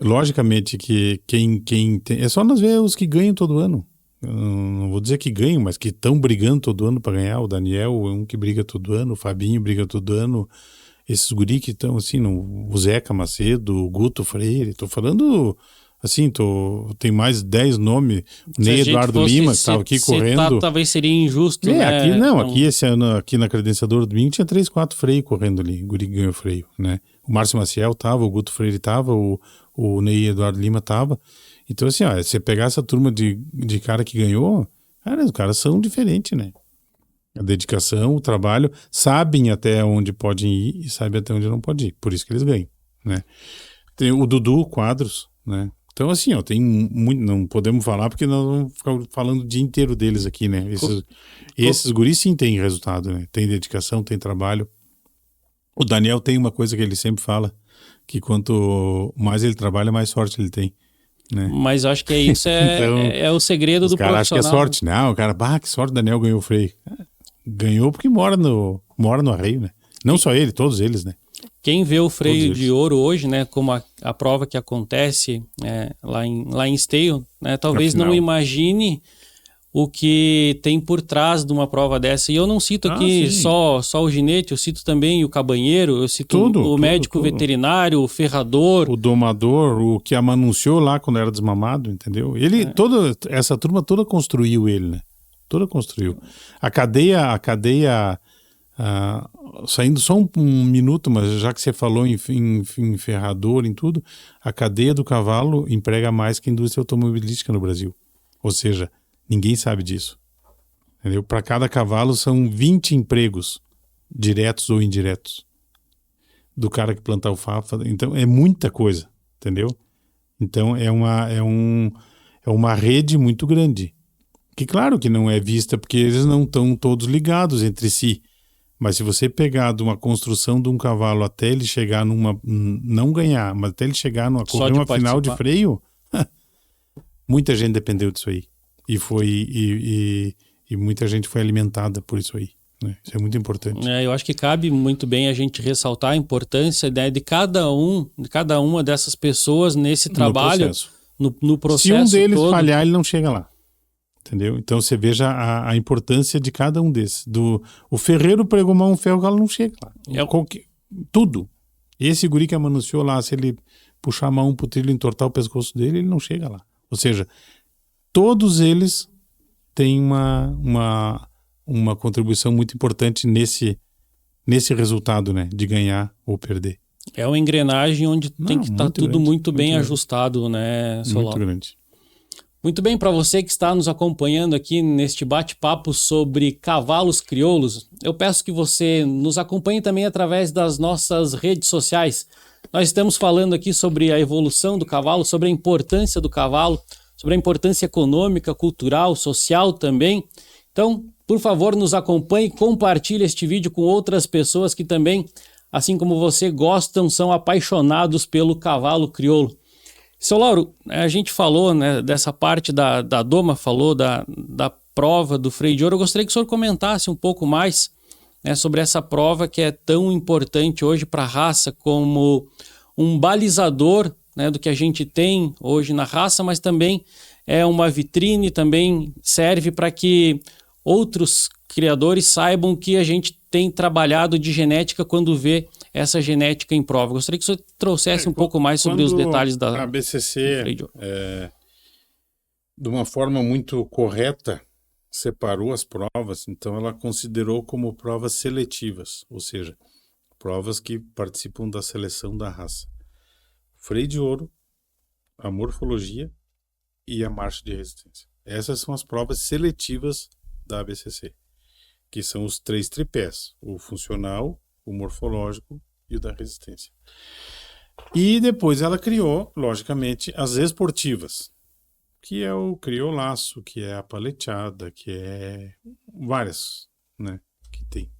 logicamente que quem tem... É só nós ver os que ganham todo ano. Eu não vou dizer que ganham, mas que estão brigando todo ano para ganhar. O Daniel é um que briga todo ano, o Fabinho briga todo ano. Esses guri que estão assim, o Zeca Macedo, o Guto Freire, estou falando... Assim, tem mais 10 nomes. O Ney Eduardo Lima, que estava aqui correndo. Talvez seria injusto, né? Aqui não, aqui esse ano, aqui na credenciadora do domingo, tinha 3, 4 freios correndo ali. O guri ganhou freio, né? O Márcio Maciel tava, o Guto Freire tava, o Ney Eduardo Lima tava. Então, assim, ó, você pegar essa turma de cara que ganhou, cara, os caras são diferentes, né? A dedicação, o trabalho, sabem até onde podem ir e sabem até onde não pode ir. Por isso que eles ganham, né? Tem o Dudu Quadros, né? Então, assim, ó, tem muito, não podemos falar porque nós vamos ficar falando o dia inteiro deles aqui, né? Esses guris sim têm resultado, né? Tem dedicação, tem trabalho. O Daniel tem uma coisa que ele sempre fala, que quanto mais ele trabalha, mais sorte ele tem, né? Mas eu acho que isso então, é o segredo do profissional. O cara acha que é sorte. Não, o cara, que sorte o Daniel ganhou o freio. Ganhou porque mora no arreio, né? Não só ele, todos eles, né? Quem vê o freio de ouro hoje, né, como a prova que acontece lá em Esteio, né, talvez não imagine o que tem por trás de uma prova dessa. E eu não cito aqui só o ginete, eu cito também o cabanheiro, eu cito o médico veterinário, o ferrador. O domador, o que amanunciou lá quando era desmamado, entendeu? Essa turma toda construiu ele, né? Toda construiu. A cadeia saindo só um minuto, mas já que você falou em ferrador, em tudo, a cadeia do cavalo emprega mais que a indústria automobilística no Brasil. Ou seja, ninguém sabe disso. Entendeu? Para cada cavalo são 20 empregos, diretos ou indiretos, do cara que planta alfafa. Então é muita coisa, entendeu? Então é uma rede muito grande. Que claro que não é vista porque eles não estão todos ligados entre si. Mas se você pegar de uma construção de um cavalo até ele chegar não ganhar, mas até ele chegar numa correr uma final de freio, muita gente dependeu disso aí. E muita gente foi alimentada por isso aí. Né? Isso é muito importante. Eu acho que cabe muito bem a gente ressaltar a importância, né, de cada uma dessas pessoas nesse trabalho, no processo. Se um deles todo falhar, ele não chega lá. Entendeu? Então você veja a importância de cada um desses. O ferreiro pregou mão um ferro, o galo não chega lá. Tudo. Esse guri que amanunciou lá, se ele puxar a mão pro trilho e entortar o pescoço dele, ele não chega lá. Ou seja, todos eles têm uma contribuição muito importante nesse resultado, né? De ganhar ou perder. É uma engrenagem onde tem que estar tudo muito bem ajustado, né, Solon? Muito grande. Muito bem, para você que está nos acompanhando aqui neste bate-papo sobre cavalos crioulos, eu peço que você nos acompanhe também através das nossas redes sociais. Nós estamos falando aqui sobre a evolução do cavalo, sobre a importância do cavalo, sobre a importância econômica, cultural, social também. Então, por favor, nos acompanhe, compartilhe este vídeo com outras pessoas que também, assim como você, gostam, são apaixonados pelo cavalo crioulo. Seu Lauro, a gente falou, né, dessa parte da doma, falou da prova do freio de ouro. Eu gostaria que o senhor comentasse um pouco mais, né, sobre essa prova que é tão importante hoje para a raça como um balizador, né, do que a gente tem hoje na raça, mas também é uma vitrine, também serve para que outros criadores saibam que a gente tem trabalhado de genética quando vê essa genética em prova. Gostaria que o senhor trouxesse um pouco mais sobre os detalhes da ABCC, de uma forma muito correta, separou as provas, então ela considerou como provas seletivas, ou seja, provas que participam da seleção da raça. Freio de ouro, a morfologia e a marcha de resistência. Essas são as provas seletivas da ABCC, que são os 3 tripés, o funcional, o morfológico e o da resistência. E depois ela criou, logicamente, as esportivas, que é o criolaço, que é a paleteada, que é várias, né, que tem.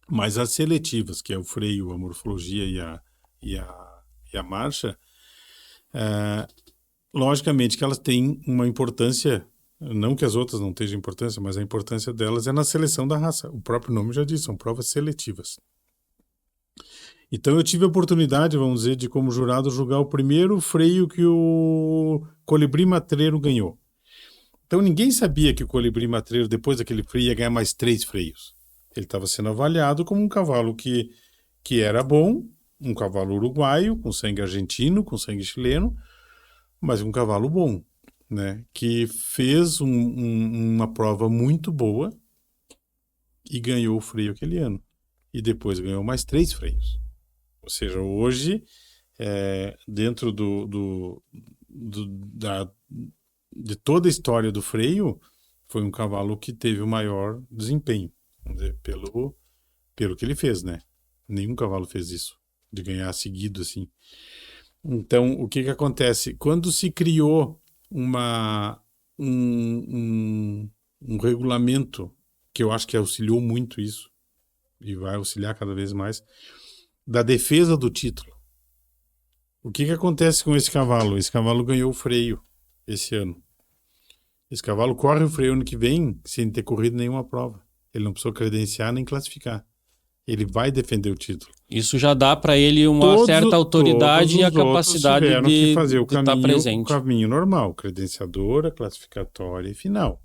Mas as seletivas, que é o freio, a morfologia e a marcha, logicamente que elas têm uma importância, não que as outras não tenham importância, mas a importância delas é na seleção da raça. O próprio nome já diz, são provas seletivas. Então eu tive a oportunidade, vamos dizer, de como jurado julgar o primeiro freio que o colibri matreiro ganhou. Então ninguém sabia que o colibri matreiro, depois daquele freio, ia ganhar mais 3 freios. Ele estava sendo avaliado como um cavalo que era bom, um cavalo uruguaio, com sangue argentino, com sangue chileno, mas um cavalo bom, né? Que fez uma prova muito boa e ganhou o freio aquele ano. E depois ganhou mais 3 freios. Ou seja, hoje, dentro de toda a história do freio, foi um cavalo que teve o maior desempenho, vamos dizer, pelo que ele fez, né? Nenhum cavalo fez isso, de ganhar seguido assim. Então, o que acontece? Quando se criou um regulamento, que eu acho que auxiliou muito isso, e vai auxiliar cada vez mais, da defesa do título. O que acontece com esse cavalo? Esse cavalo ganhou o freio esse ano. Esse cavalo corre o freio ano que vem sem ter corrido nenhuma prova. Ele não precisou credenciar nem classificar. Ele vai defender o título. Isso já dá para ele uma certa autoridade e a capacidade de fazer o estar presente. O caminho normal, credenciadora, classificatória e final.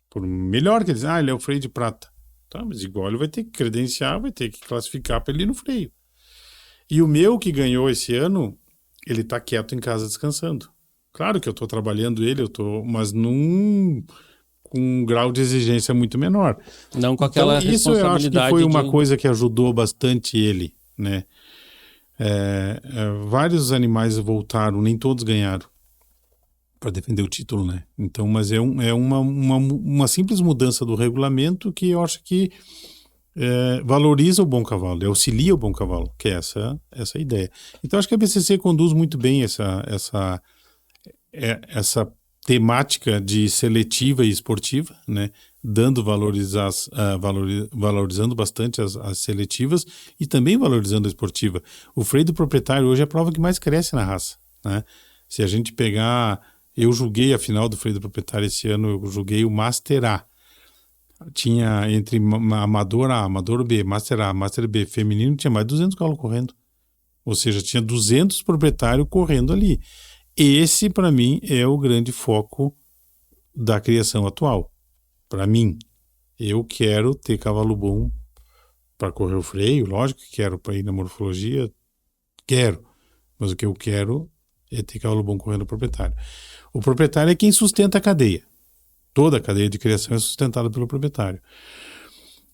Por melhor que eles ele é o freio de prata. Tá, mas igual ele vai ter que credenciar, vai ter que classificar para ele ir no freio. E o meu que ganhou esse ano, ele tá quieto em casa descansando. Claro que eu tô trabalhando ele, mas com um grau de exigência muito menor. Não com aquela responsabilidade. Isso eu acho que foi uma coisa que ajudou bastante ele, né? Vários animais voltaram, nem todos ganharam para defender o título, né? Então, mas é uma simples mudança do regulamento que eu acho que valoriza o bom cavalo, auxilia o bom cavalo, que é essa ideia. Então, acho que a BCC conduz muito bem essa temática de seletiva e esportiva, né? valorizando bastante as seletivas e também valorizando a esportiva. O freio do proprietário hoje é a prova que mais cresce na raça, né? Se a gente pegar... Eu julguei a final do freio do proprietário esse ano, eu julguei o Master A. Tinha entre Amador A, Amador B, Master A, Master B, feminino, tinha mais de 200 cavalos correndo. Ou seja, tinha 200 proprietários correndo ali. Esse, para mim, é o grande foco da criação atual. Para mim, eu quero ter cavalo bom para correr o freio, lógico que quero para ir na morfologia, quero. Mas o que eu quero é ter cavalo bom correndo o proprietário. O proprietário é quem sustenta a cadeia. Toda a cadeia de criação é sustentada pelo proprietário.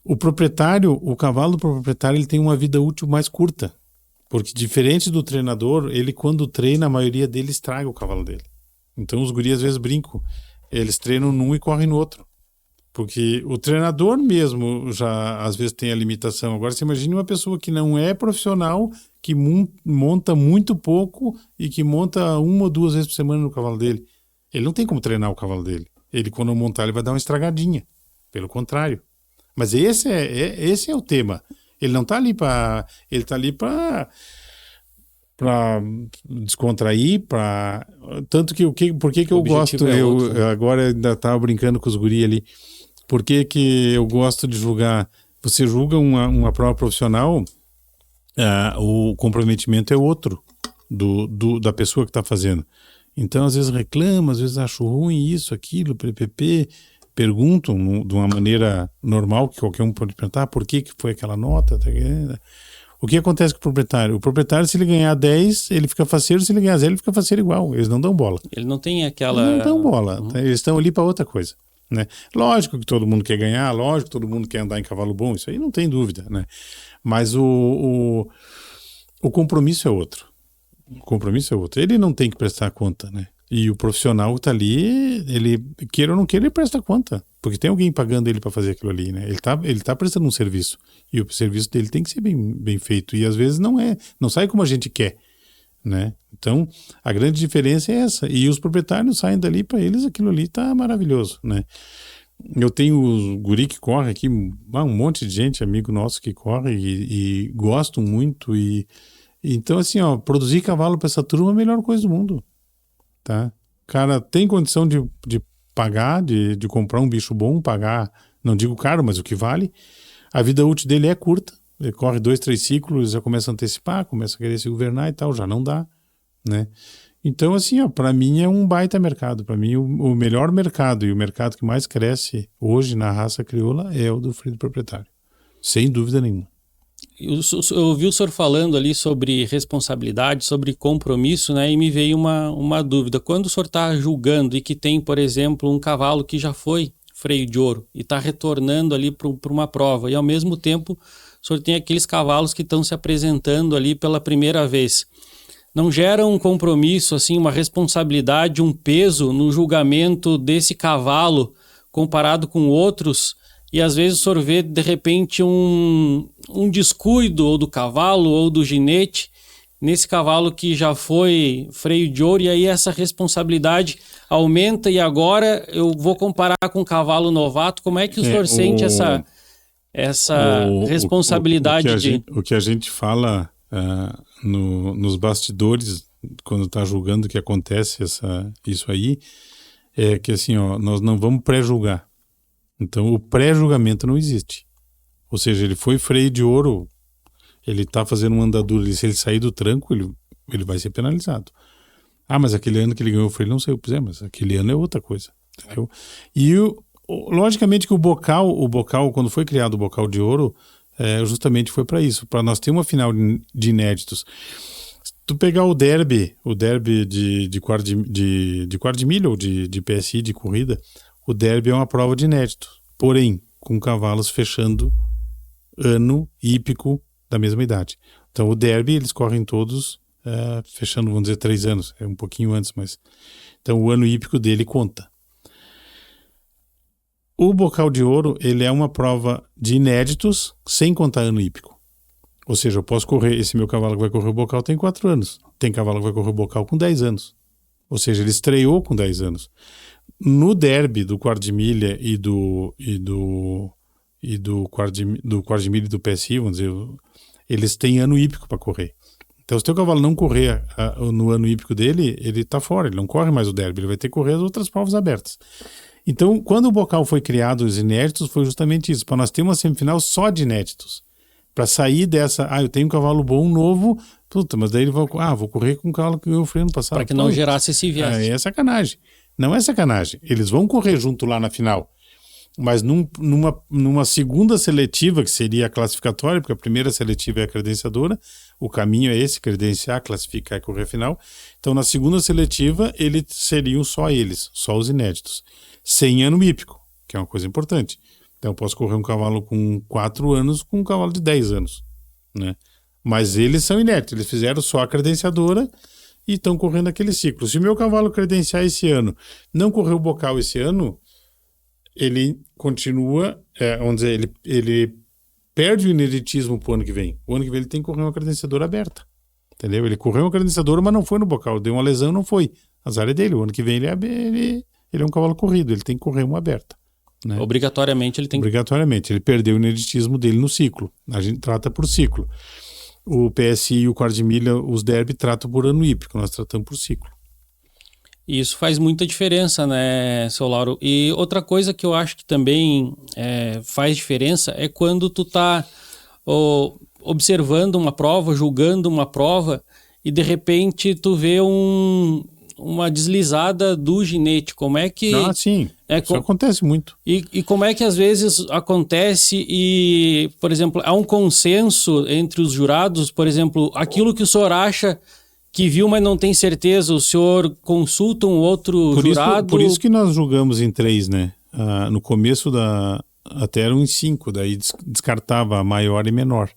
O proprietário, o cavalo do proprietário, ele tem uma vida útil mais curta. Porque diferente do treinador, ele quando treina, a maioria dele estraga o cavalo dele. Então os guris às vezes brincam. Eles treinam num e correm no outro. Porque o treinador mesmo já às vezes tem a limitação. Agora você imagine uma pessoa que não é profissional, que monta muito pouco e que monta 1 ou 2 vezes por semana no cavalo dele. Ele não tem como treinar o cavalo dele. Ele, quando montar, ele vai dar uma estragadinha. Pelo contrário. Mas esse é o tema. Ele não está ali para... Ele está ali para descontrair, para... Tanto que... Por que eu gosto... Agora ainda estava brincando com os guri ali. Por que eu gosto de julgar? Você julga uma prova profissional, o comprometimento é outro da pessoa que está fazendo. Então, às vezes reclama, às vezes acho ruim isso, aquilo, PPP, perguntam de uma maneira normal, que qualquer um pode perguntar, por que foi aquela nota? O que acontece com o proprietário? O proprietário, se ele ganhar 10, ele fica faceiro, se ele ganhar 0, ele fica faceiro igual. Eles não dão bola. Ele não tem aquela... Eles não dão bola. Eles estão ali para outra coisa. Né? Lógico que todo mundo quer ganhar, lógico que todo mundo quer andar em cavalo bom, isso aí não tem dúvida, né? Mas o compromisso é outro. O compromisso é outro. Ele não tem que prestar conta, né? E o profissional que está ali, ele queira ou não queira, ele presta conta, porque tem alguém pagando ele para fazer aquilo ali, né? Ele tá prestando um serviço e o serviço dele tem que ser bem feito e às vezes não sai como a gente quer, né? Então, a grande diferença é essa. E os proprietários saem dali, para eles aquilo ali tá maravilhoso, né? Eu tenho o guri que corre aqui, um monte de gente, amigo nosso que corre e gosto muito. Então, assim, ó, produzir cavalo para essa turma é a melhor coisa do mundo, tá? O cara tem condição de pagar, de comprar um bicho bom, pagar, não digo caro, mas o que vale. A vida útil dele é curta. Ele corre 2, 3 ciclos, já começa a antecipar, começa a querer se governar e tal, já não dá, né? Então, assim, ó, para mim é um baita mercado. Para mim, o melhor mercado e o mercado que mais cresce hoje na raça crioula é o do freio do proprietário. Sem dúvida nenhuma. Eu ouvi o senhor falando ali sobre responsabilidade, sobre compromisso, né? E me veio uma dúvida. Quando o senhor está julgando e que tem, por exemplo, um cavalo que já foi freio de ouro e está retornando ali para uma prova e ao mesmo tempo o senhor tem aqueles cavalos que estão se apresentando ali pela primeira vez. Não gera um compromisso, assim, uma responsabilidade, um peso no julgamento desse cavalo comparado com outros? E às vezes o senhor vê, de repente, um descuido ou do cavalo ou do ginete nesse cavalo que já foi freio de ouro, e aí essa responsabilidade aumenta e agora eu vou comparar com um cavalo novato. Como é que o senhor sente essa responsabilidade? O que a gente fala nos bastidores, quando está julgando que acontece isso aí, é que assim, ó, nós não vamos pré-julgar. Então o pré-julgamento não existe. Ou seja, ele foi freio de ouro, ele está fazendo uma andadura, se ele sair do tranco, ele vai ser penalizado. Ah, mas aquele ano que ele ganhou o freio, não saiu. Pois é, mas aquele ano é outra coisa. Entendeu? E logicamente que o bocal, quando foi criado o bocal de ouro, justamente foi para isso, para nós ter uma final de inéditos. Se tu pegar o derby de quarto de milha ou de PSI de corrida, o derby é uma prova de inédito, porém com cavalos fechando ano hípico da mesma idade. Então o derby eles correm todos fechando, vamos dizer, 3 anos, é um pouquinho antes, mas então o ano hípico dele conta. O bocal de ouro, ele é uma prova de inéditos sem contar ano hípico. Ou seja, eu posso correr, esse meu cavalo que vai correr o bocal tem 4 anos. Tem cavalo que vai correr o bocal com 10 anos. Ou seja, ele estreou com 10 anos. no derby do quarto de milha e do quarto de milha e do PSI, vamos dizer, eles têm ano hípico para correr. Então, se o teu cavalo não correr no ano hípico dele, ele está fora, ele não corre mais o derby, ele vai ter que correr as outras provas abertas. Então, quando o bocal foi criado, os inéditos, foi justamente isso, para nós ter uma semifinal só de inéditos. Para sair dessa, eu tenho um cavalo bom, novo, puta, mas daí ele vai, vou correr com o cavalo que eu fui ano passado. Para que não gerasse esse viés. É sacanagem. Não é sacanagem. Eles vão correr junto lá na final. Mas numa segunda seletiva, que seria a classificatória, porque a primeira seletiva é a credenciadora, o caminho é esse, credenciar, classificar e correr a final. Então, na segunda seletiva, eles seriam só eles, só os inéditos. Sem ano hípico, que é uma coisa importante. Então, eu posso correr um cavalo com 4 anos com um cavalo de 10 anos, né? Mas eles são inéditos, eles fizeram só a credenciadora e estão correndo aquele ciclo. Se o meu cavalo credenciar esse ano, não correu o bocal esse ano, ele continua, vamos dizer, ele perde o ineditismo pro ano que vem. O ano que vem ele tem que correr uma credenciadora aberta, entendeu? Ele correu uma credenciadora, mas não foi no bocal, deu uma lesão, não foi. Azar é dele, o ano que vem ele é um cavalo corrido, ele tem que correr uma aberta. Né? Obrigatoriamente ele tem que... Obrigatoriamente, ele perdeu o ineditismo dele no ciclo. A gente trata por ciclo. O PSI e o quarto de milha, os derby, tratam por ano hípico, nós tratamos por ciclo. Isso faz muita diferença, né, seu Lauro? E outra coisa que eu acho que também faz diferença é quando tu tá observando uma prova, julgando uma prova, e de repente tu vê uma deslizada do ginete. Como é que... Sim. Isso acontece muito. E como é que às vezes acontece e, por exemplo, há um consenso entre os jurados, por exemplo, aquilo que o senhor acha que viu, mas não tem certeza, o senhor consulta um outro jurado... Por isso que nós julgamos em 3, né? No começo até eram em 5, daí descartava maior e menor.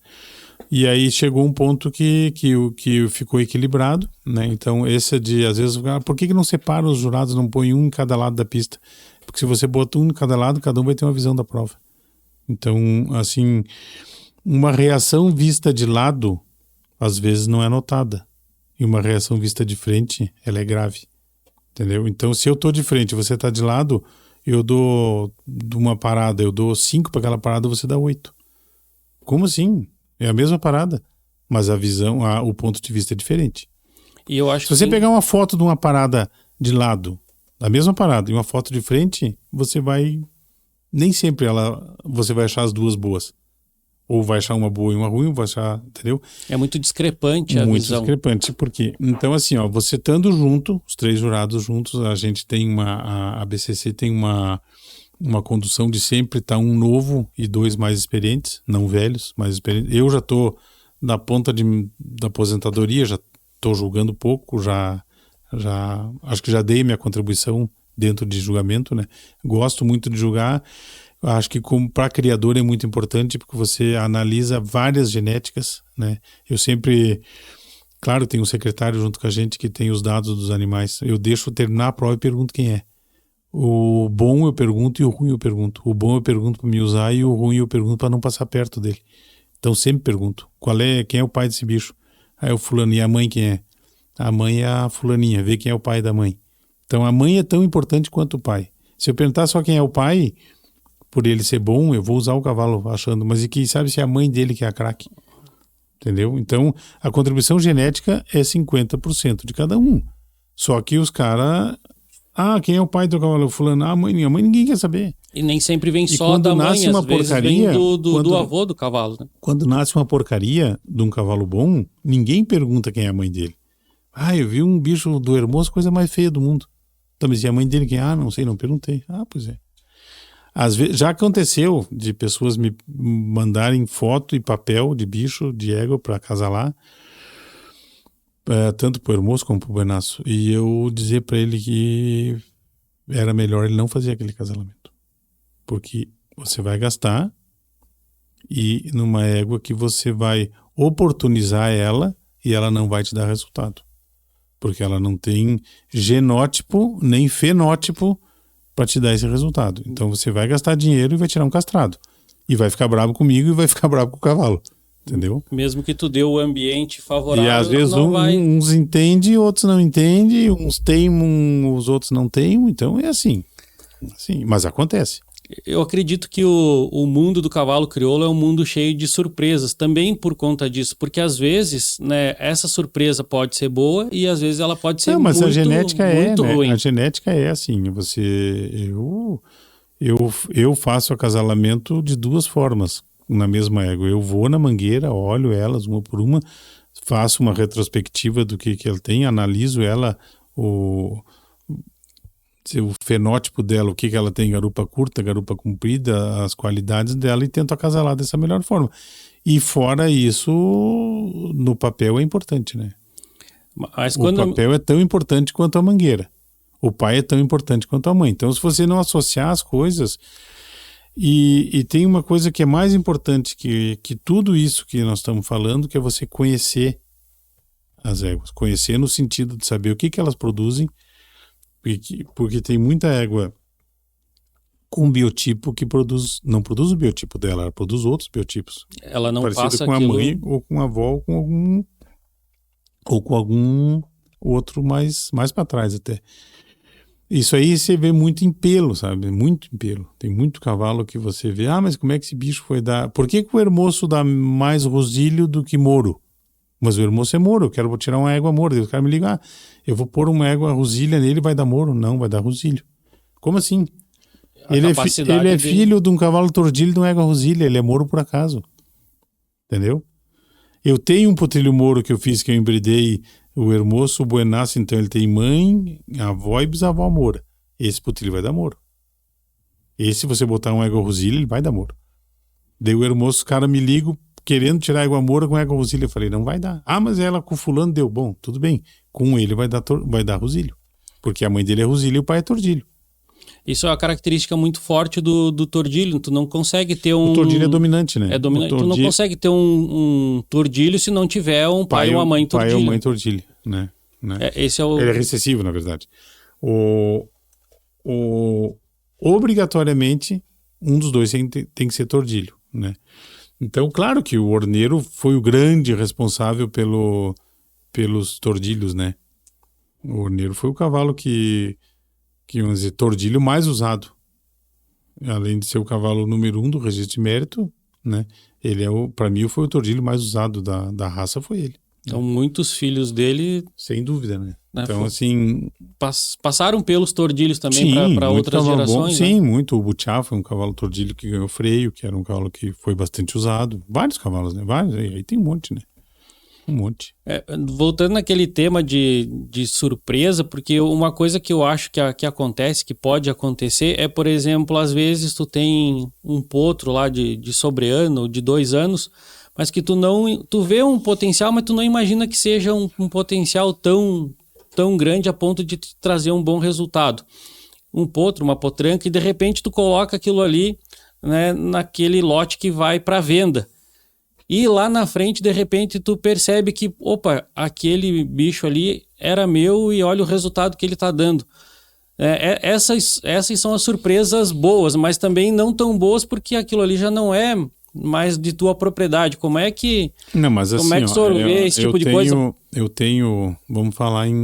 E aí chegou um ponto que ficou equilibrado, né? Então esse às vezes, por que não separa os jurados, não põe um em cada lado da pista? Porque se você bota um em cada lado, cada um vai ter uma visão da prova. Então, assim, uma reação vista de lado, às vezes não é notada. E uma reação vista de frente, ela é grave. Entendeu? Então, se eu tô de frente e você tá de lado, eu dou de uma parada, eu dou 5 para aquela parada, você dá 8. Como assim? É a mesma parada, mas a visão, o ponto de vista é diferente. E eu acho se você pegar uma foto de uma parada de lado, da mesma parada, e uma foto de frente, você vai... Nem sempre você vai achar as duas boas. Ou vai achar uma boa e uma ruim, ou vai achar... Entendeu? É muito discrepante a visão. Muito discrepante, por quê? Então, assim, você estando junto, os 3 jurados juntos, a gente tem a BCC tem uma condução de sempre estar um novo e 2 mais experientes, não velhos, mais experientes. Eu já estou na ponta da aposentadoria, já estou julgando pouco, já acho que já dei minha contribuição dentro de julgamento, né? Gosto muito de julgar. Acho que para criador é muito importante porque você analisa várias genéticas, né? Eu sempre, claro, tem um secretário junto com a gente que tem os dados dos animais. Eu deixo terminar a prova e pergunto quem é. O bom eu pergunto e o ruim eu pergunto. O bom eu pergunto para me usar e o ruim eu pergunto para não passar perto dele. Então sempre pergunto, quem é o pai desse bicho? Aí o fulano, e a mãe quem é? A mãe é a fulaninha, vê quem é o pai da mãe. Então a mãe é tão importante quanto o pai. Se eu perguntar só quem é o pai, por ele ser bom, eu vou usar o cavalo achando, mas e quem sabe se é a mãe dele que é a craque? Entendeu? Então a contribuição genética é 50% de cada um. Só que os caras... quem é o pai do cavalo? Fulano. A mãe ninguém quer saber. E nem sempre vem só da mãe, às vezes vem do avô do cavalo. Né? Quando nasce uma porcaria de um cavalo bom, ninguém pergunta quem é a mãe dele. Eu vi um bicho do Hermoso, coisa mais feia do mundo. Então, mas e a mãe dele quem? Não sei, não perguntei. Pois é. Às vezes, já aconteceu de pessoas me mandarem foto e papel de bicho, de égua para acasalar, tanto pro Hermoso como pro Buenaço. E eu dizer para ele que era melhor ele não fazer aquele casalamento. Porque você vai gastar e numa égua que você vai oportunizar ela e ela não vai te dar resultado. Porque ela não tem genótipo nem fenótipo para te dar esse resultado. Então você vai gastar dinheiro e vai tirar um castrado. E vai ficar bravo comigo e vai ficar bravo com o cavalo. Entendeu? Mesmo que tu dê o ambiente favorável. E às vezes uns entendem, outros não entendem, uns teimam, os outros não teimam, então é assim. Sim, mas acontece. Eu acredito que o mundo do cavalo crioulo é um mundo cheio de surpresas, também por conta disso, porque às vezes, né, essa surpresa pode ser boa e às vezes ela pode ser Não, mas muito, a genética muito né? ruim. A genética é assim, eu faço acasalamento de duas formas na mesma égua. Eu vou na mangueira, olho elas uma por uma, faço uma retrospectiva do que ela tem, analiso ela, o fenótipo dela, o que ela tem, garupa curta, garupa comprida, as qualidades dela, e tento acasalar dessa melhor forma. E fora isso, no papel é importante, né? Mas O papel é tão importante quanto a mangueira. O pai é tão importante quanto a mãe. Então, se você não associar as coisas... E tem uma coisa que é mais importante que tudo isso que nós estamos falando, que é você conhecer as éguas. Conhecer no sentido de saber o que elas produzem, porque tem muita égua com biotipo que não produz o biotipo dela, ela produz outros biotipos. Ela não parecido passa com aquilo... a mãe, ou com a avó, ou com algum outro mais para trás até. Isso aí você vê muito em pelo, sabe? Muito em pelo. Tem muito cavalo que você vê, mas como é que esse bicho foi dar... Por que o hermoço dá mais rosilho do que moro? Mas o hermoço é moro, eu quero tirar uma égua moro. O cara me liga, eu vou pôr uma égua rosilha nele, vai dar moro? Não, vai dar rosilho. Como assim? Ele é filho de um cavalo tordilho de uma égua rosilha, ele é moro por acaso. Entendeu? Eu tenho um potrilho moro que eu fiz, que eu embridei o hermoço, o buenaço, então ele tem mãe, avó e bisavó moura. Esse potrilho vai dar moro. Esse, se você botar um égua rosilha, ele vai dar moro. Daí o hermoço, os caras me ligam querendo tirar a égua moura com a égua rosilha. Eu falei, não vai dar. Mas ela com fulano deu. Bom, tudo bem. Com ele vai dar rosilho. Porque a mãe dele é rosilha e o pai é tordilho. Isso é uma característica muito forte do tordilho. Tu não consegue ter um... O tordilho é dominante, né? É dominante. Tu não consegue ter um tordilho se não tiver um pai ou uma mãe tordilho. Pai ou mãe tordilho, né? Esse é o... Ele é recessivo, na verdade. Obrigatoriamente, um dos dois tem que ser tordilho, né? Então, claro que o orneiro foi o grande responsável pelos tordilhos, né? O orneiro foi o cavalo que vamos dizer, tordilho mais usado. Além de ser o cavalo número 1 do registro de mérito, né? Ele para mim, foi o tordilho mais usado da raça, foi ele. Então, muitos filhos dele... Sem dúvida, né? Então, assim... Passaram pelos tordilhos também para outras gerações, né? Sim, né? muito. O Butiá foi um cavalo tordilho que ganhou freio, que era um cavalo que foi bastante usado. Vários cavalos, né? Vários. Aí tem um monte, né? Um monte. Voltando naquele tema de surpresa, porque uma coisa que eu acho que acontece, que pode acontecer, é, por exemplo, às vezes tu tem um potro lá de sobreano, de 2 anos, mas que tu vê um potencial, mas tu não imagina que seja um potencial tão grande a ponto de te trazer um bom resultado. Um potro, uma potranca, e de repente tu coloca aquilo ali, né, naquele lote que vai para venda. E lá na frente, de repente, tu percebe que, opa, aquele bicho ali era meu e olha o resultado que ele está dando. Essas são as surpresas boas, mas também não tão boas porque aquilo ali já não é mais de tua propriedade. Como é que... Não, mas assim, como é que tu vê esse tipo de coisa? Eu tenho, vamos falar em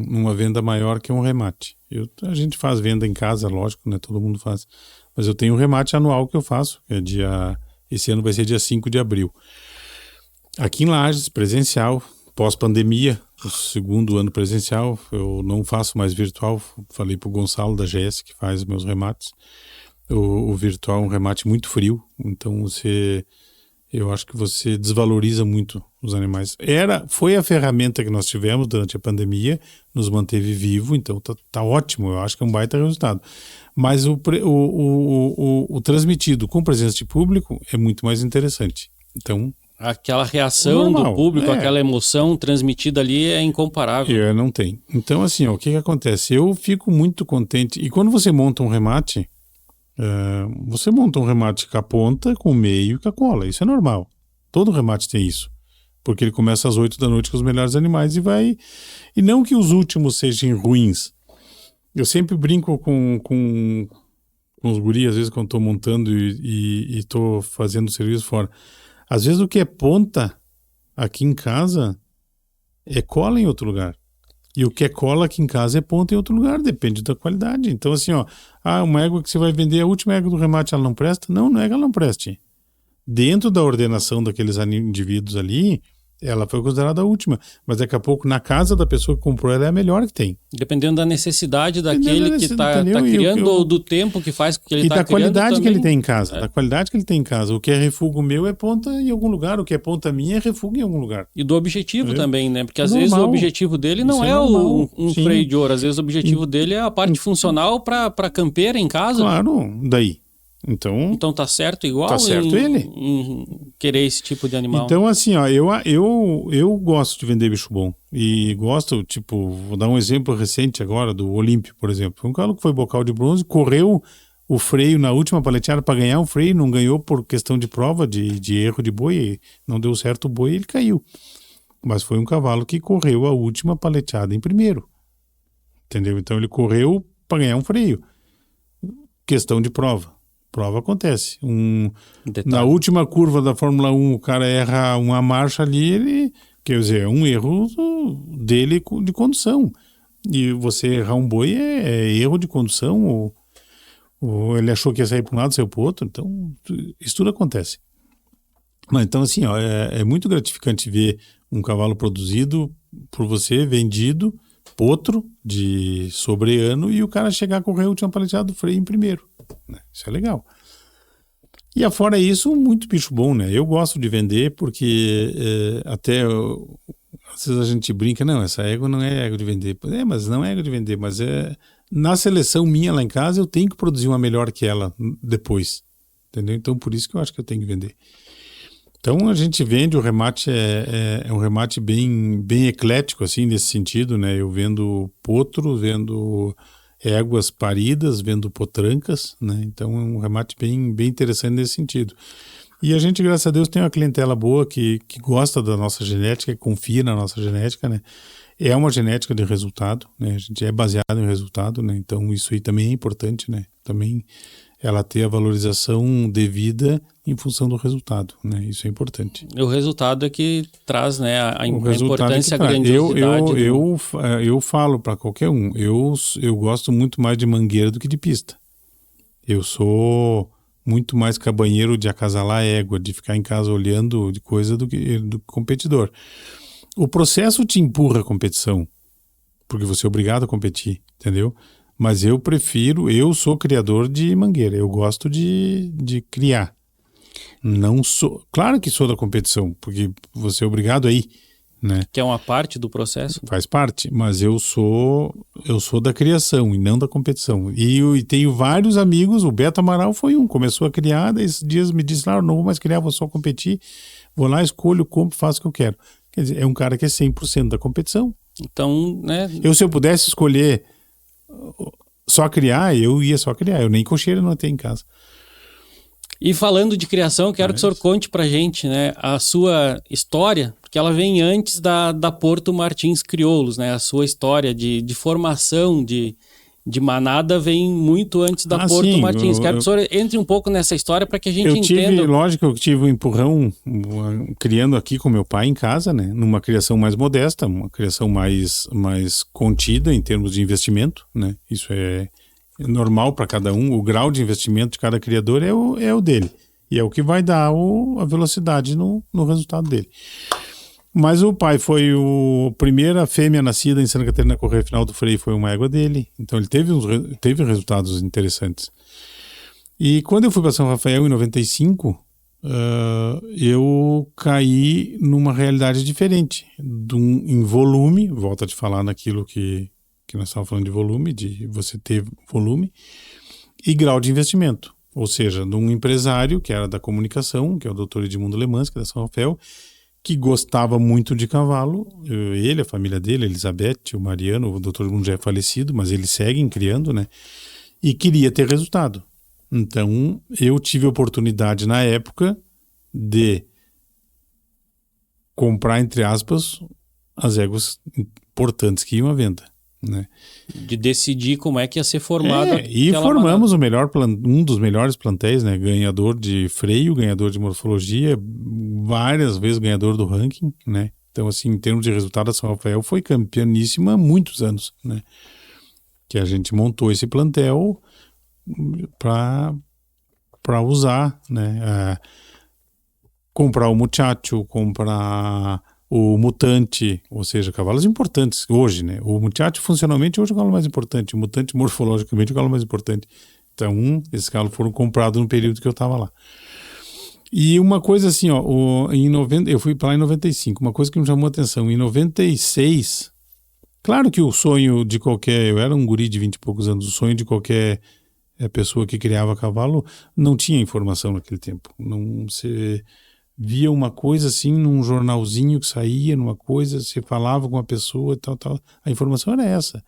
uma venda maior que um remate. A gente faz venda em casa, lógico, né? Todo mundo faz. Mas eu tenho um remate anual que eu faço, que é esse ano vai ser dia 5 de abril. Aqui em Lages, presencial, pós-pandemia, o segundo ano presencial, eu não faço mais virtual. Falei pro Gonçalo da GS, que faz meus remates. O virtual é um remate muito frio, então eu acho que você desvaloriza muito os animais. Foi a ferramenta que nós tivemos durante a pandemia, nos manteve vivo, então tá ótimo, eu acho que é um baita resultado. Mas o transmitido com presença de público é muito mais interessante. Então, aquela reação do público, aquela emoção transmitida ali é incomparável. Não tem. Então, assim, o que acontece? Eu fico muito contente. E quando você monta um remate, você monta um remate com a ponta, com o meio e com a cola. Isso é normal. Todo remate tem isso. Porque ele começa às 8 da noite com os melhores animais e vai... E não que os últimos sejam ruins. Eu sempre brinco com os guris, às vezes, quando estou montando e estou fazendo serviço fora. Às vezes o que é ponta aqui em casa é cola em outro lugar. E o que é cola aqui em casa é ponta em outro lugar, depende da qualidade. Então, assim, ó, uma égua que você vai vender, a última égua do remate, ela não presta? Não é que ela não preste. Dentro da ordenação daqueles indivíduos ali, ela foi considerada a última. Mas daqui a pouco, na casa da pessoa que comprou, ela é a melhor que tem. Dependendo da necessidade daquele que está criando, ou do tempo que faz que ele está criando. E da qualidade também, que ele tem em casa. Da qualidade que ele tem em casa. O que é refúgio meu é ponta em algum lugar. O que é ponta minha é refúgio em algum lugar. E do objetivo também, né? Porque às vezes o objetivo dele não é um freio de ouro. Às vezes o objetivo dele é a parte funcional para campeira em casa. Claro, daí. Então tá certo igual tá certo em querer esse tipo de animal. Então, assim, ó, eu gosto de vender bicho bom. E gosto, tipo, vou dar um exemplo recente agora do Olímpio, por exemplo. Foi um cavalo que foi bocal de bronze, correu o freio na última paleteada para ganhar o freio, não ganhou por questão de prova, de erro de boi, não deu certo o boi e ele caiu. Mas foi um cavalo que correu a última paleteada em primeiro. Entendeu? Então ele correu para ganhar um freio. Questão de prova. Prova acontece. Na última curva da Fórmula 1, o cara erra uma marcha ali, quer dizer, é um erro dele de condução. E você errar um boi é erro de condução, ou ele achou que ia sair para um lado, saiu para o outro. Então, isso tudo acontece. Mas então, assim, ó, é muito gratificante ver um cavalo produzido por você, vendido, potro, de sobreano, e o cara chegar a correr a última paleteada do freio em primeiro. Isso é legal. E afora isso, muito bicho bom, né? Eu gosto de vender porque às vezes a gente brinca, não, essa égua não é égua de vender. Mas não é égua de vender, mas na seleção minha lá em casa eu tenho que produzir uma melhor que ela depois, entendeu? Então por isso que eu acho que eu tenho que vender. Então a gente vende, o remate é um remate bem eclético, assim, nesse sentido, né? Eu vendo potro, vendo éguas paridas, vendo potrancas, né? Então é um remate bem interessante nesse sentido. E a gente, graças a Deus, tem uma clientela boa que gosta da nossa genética, que confia na nossa genética, né? É uma genética de resultado, né? A gente é baseado em resultado, né? Então isso aí também é importante, né? Também ela ter a valorização devida em função do resultado, né? Isso é importante. O resultado é que traz, né, a importância, a grandiosidade. Eu falo para qualquer um, eu gosto muito mais de mangueira do que de pista. Eu sou muito mais cabanheiro de acasalar égua, de ficar em casa olhando de coisa do que do competidor. O processo te empurra a competição, porque você é obrigado a competir, entendeu? Mas eu sou criador de mangueira, eu gosto de criar. Não sou, claro que sou da competição, porque você é obrigado a ir, né? Que é uma parte do processo. Faz parte, mas eu sou da criação e não da competição. E tenho vários amigos, o Beto Amaral foi um, começou a criar, esses dias me disse, não vou mais criar, vou só competir, vou lá, escolho, compro, faço o que eu quero. Quer dizer, é um cara que é 100% da competição. Então, né? Se eu pudesse escolher só criar, eu ia só criar. Eu nem cocheira não tenho em casa. E falando de criação, eu quero que o senhor conte pra gente, né, a sua história, porque ela vem antes da Porto Martins Crioulos, né? A sua história de formação de manada vem muito antes da Porto Martins. Quero que o senhor entre um pouco nessa história para que a gente entenda. Lógico, eu tive um empurrão criando aqui com meu pai em casa, né? Numa criação mais modesta, uma criação mais contida em termos de investimento, né? Isso é normal para cada um. O grau de investimento de cada criador é o dele. E é o que vai dar a velocidade no resultado dele. Mas o pai foi a primeira fêmea nascida em Santa Catarina Correia Final do Freio, foi uma égua dele. Então ele teve resultados interessantes. E quando eu fui para São Rafael em 95, eu caí numa realidade diferente. Em volume, volto a te falar naquilo que nós estávamos falando de volume, de você ter volume, e grau de investimento. Ou seja, de um empresário que era da comunicação, que é o Dr. Edmundo Lemans, que é da São Rafael, que gostava muito de cavalo, ele, a família dele, a Elizabeth, o Mariano, o Dr. Edmundo já é falecido, mas eles seguem criando, né? E queria ter resultado. Então, eu tive a oportunidade na época de comprar, entre aspas, as éguas importantes que iam à venda, né? De decidir como é que ia ser formado. E formamos um dos melhores plantéis, né? Ganhador de freio, ganhador de morfologia, várias vezes ganhador do ranking, né? Então, assim, em termos de resultado, a São Rafael foi campeoníssima há muitos anos, né? Que a gente montou esse plantel para usar, né? Comprar o Muchacho, comprar o Mutante, ou seja, cavalos importantes hoje, né? O Muchacho funcionalmente hoje é o cavalo mais importante, o Mutante morfologicamente é o cavalo mais importante. Então, esses cavalos foram comprados no período que eu estava lá. E uma coisa assim, ó, eu fui para lá em 95, uma coisa que me chamou a atenção, em 96, claro que o sonho de qualquer, eu era um guri de 20 e poucos anos, o sonho de qualquer pessoa que criava cavalo não tinha informação naquele tempo. Não se via uma coisa assim num jornalzinho que saía, numa coisa, você falava com uma pessoa e tal. A informação era essa.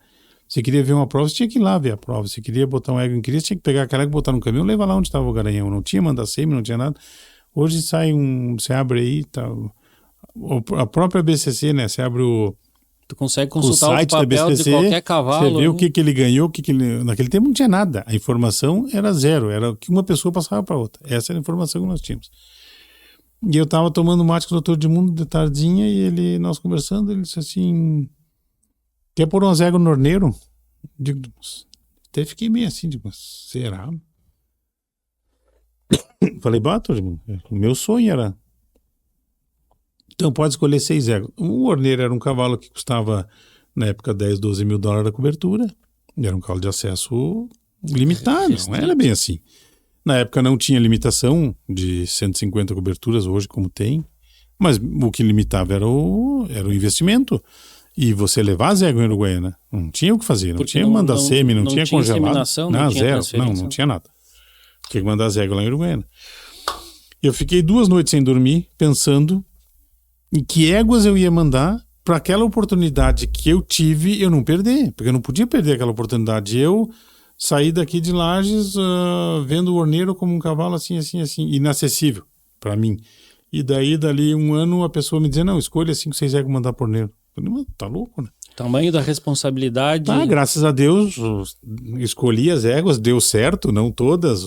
Você queria ver uma prova, você tinha que ir lá ver a prova. Você queria botar um ego em cria, você tinha que pegar aquela égua, botar no caminhão e levar lá onde estava o garanhão. Não tinha manda-semi, não tinha nada. Hoje sai você abre aí, tá, a própria BCC, né? Você abre Tu consegue consultar o site papel da BCC, de qualquer cavalo. você vê o que ele ganhou, naquele tempo não tinha nada. A informação era zero, era o que uma pessoa passava para outra. Essa era a informação que nós tínhamos. E eu estava tomando mate com o Dr. Edmundo de tardinha e nós conversando, ele disse assim, quer pôr umas éguas no orneiro? Digo, até fiquei meio assim, digo, será? Falei, Dr. Edmundo, o meu sonho era... Então pode escolher 6 éguas. O orneiro era um cavalo que custava, na época, 10, 12 mil dólares a cobertura. Era um cavalo de acesso limitado, não era bem assim. Na época não tinha limitação de 150 coberturas, hoje como tem. Mas o que limitava era o investimento. E você levar as éguas em Uruguaiana, não tinha o que fazer. Não tinha mandar semi, não tinha congelado. Não tinha zero, não tinha nada. Tinha que mandar as éguas lá em Uruguaiana. Eu fiquei 2 noites sem dormir, pensando em que éguas eu ia mandar para aquela oportunidade que eu tive eu não perder, porque eu não podia perder aquela oportunidade. Eu saí daqui de Lages vendo o orneiro como um cavalo assim, inacessível para mim. E daí, dali um ano, a pessoa me dizia, não, escolha 5, 6 éguas mandar por orneiro. Eu falei, mas tá louco, né? Tamanho da responsabilidade. Tá, graças a Deus, escolhi as éguas, deu certo, não todas,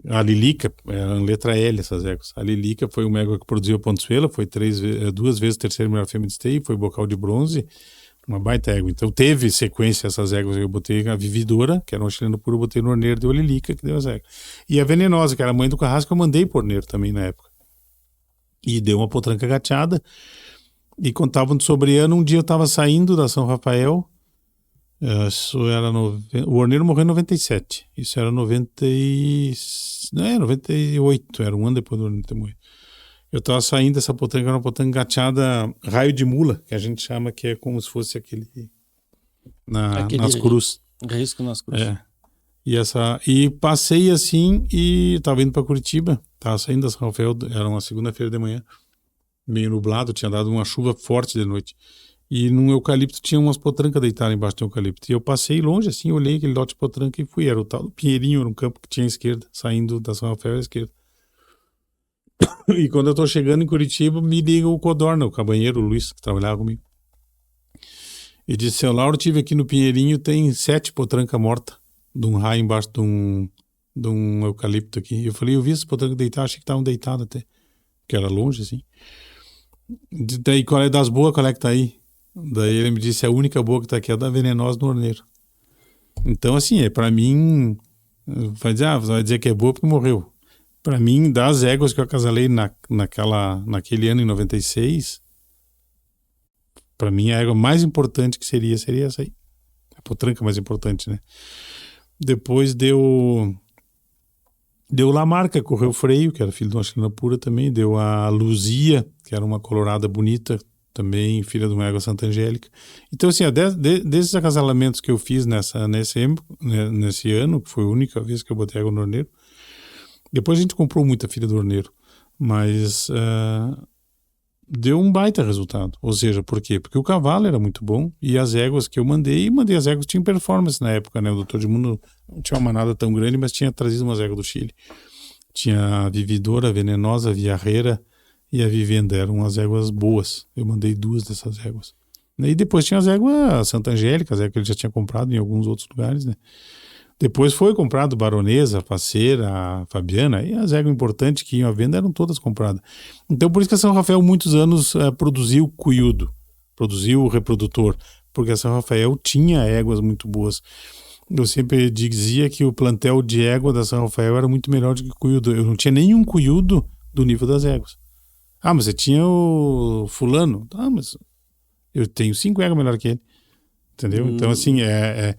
a Lilica, era letra L essas éguas. A Lilica foi uma égua que produziu a Pontuela, foi 2 vezes terceira melhor fêmea de esteio, foi bocal de bronze, uma baita égua. Então teve sequência essas éguas, eu botei a Vividora, que era uma chilena pura, eu botei no orneiro, deu a Lilica, que deu as éguas. E a Venenosa, que era a mãe do Carrasco, eu mandei por orneiro também na época. E deu uma potranca gateada. E quando estava no sobreano, um dia eu estava saindo da São Rafael, isso era o orneiro morreu em 97, isso era 98, era um ano depois do orneiro ter morrido. Eu estava saindo dessa potranca, era uma potranca gateada raio de mula, que a gente chama, que é como se fosse aquele nas cruzes. Risco nas cruzes. E passei assim e estava indo para Curitiba, estava saindo da São Rafael, era uma segunda-feira de manhã, meio nublado, tinha dado uma chuva forte de noite. E num eucalipto tinha umas potrancas deitadas embaixo do eucalipto. E eu passei longe assim, olhei aquele lote de potranca e fui. Era o tal do Pinheirinho, era um campo que tinha à esquerda, saindo da São Rafael à esquerda. E quando eu tô chegando em Curitiba, me liga o Codorna, o cabanheiro, o Luiz, que trabalhava comigo. E disse, seu Lauro, tive aqui no Pinheirinho, tem 7 potrancas mortas, de um raio embaixo de um eucalipto aqui. E eu falei, eu vi essas potrancas deitadas, achei que estavam deitadas até, porque era longe assim. Daí, qual é das boas, qual é que tá aí? Daí ele me disse, a única boa que tá aqui é a da Venenosa no orneiro. Então, assim, pra mim, vai dizer que é boa porque morreu. Pra mim, das éguas que eu acasalei naquele ano, em 96, pra mim a égua mais importante que seria essa aí. A potranca mais importante, né? Depois deu Lamarca, correu freio, que era filho de uma chilena pura também. Deu a Luzia, que era uma colorada bonita, também filha de uma égua Santa Angélica. Então, assim, desses acasalamentos que eu fiz nesse ano, que foi a única vez que eu botei égua no orneiro, depois a gente comprou muita filha do orneiro, mas deu um baita resultado. Ou seja, por quê? Porque o cavalo era muito bom e as éguas que eu mandei as éguas tinham performance na época, né? O Dr. Edmundo não tinha uma manada tão grande, mas tinha trazido umas éguas do Chile. Tinha a Vividora, a Venenosa, a Viarreira e a Vivenda, eram umas éguas boas. Eu mandei 2 dessas éguas. E depois tinha as éguas Santa Angélica, as éguas que ele já tinha comprado em alguns outros lugares, né? Depois foi comprado Baronesa, Faceira, Fabiana, e as éguas importantes que iam à venda eram todas compradas. Então por isso que a São Rafael muitos anos produziu cuiudo, produziu reprodutor, porque a São Rafael tinha éguas muito boas. Eu sempre dizia que o plantel de égua da São Rafael era muito melhor do que o cuiudo. Eu não tinha nenhum cuiudo do nível das éguas. Ah, mas você tinha o fulano. Ah, mas eu tenho 5 éguas melhor que ele. Entendeu? Então, assim, é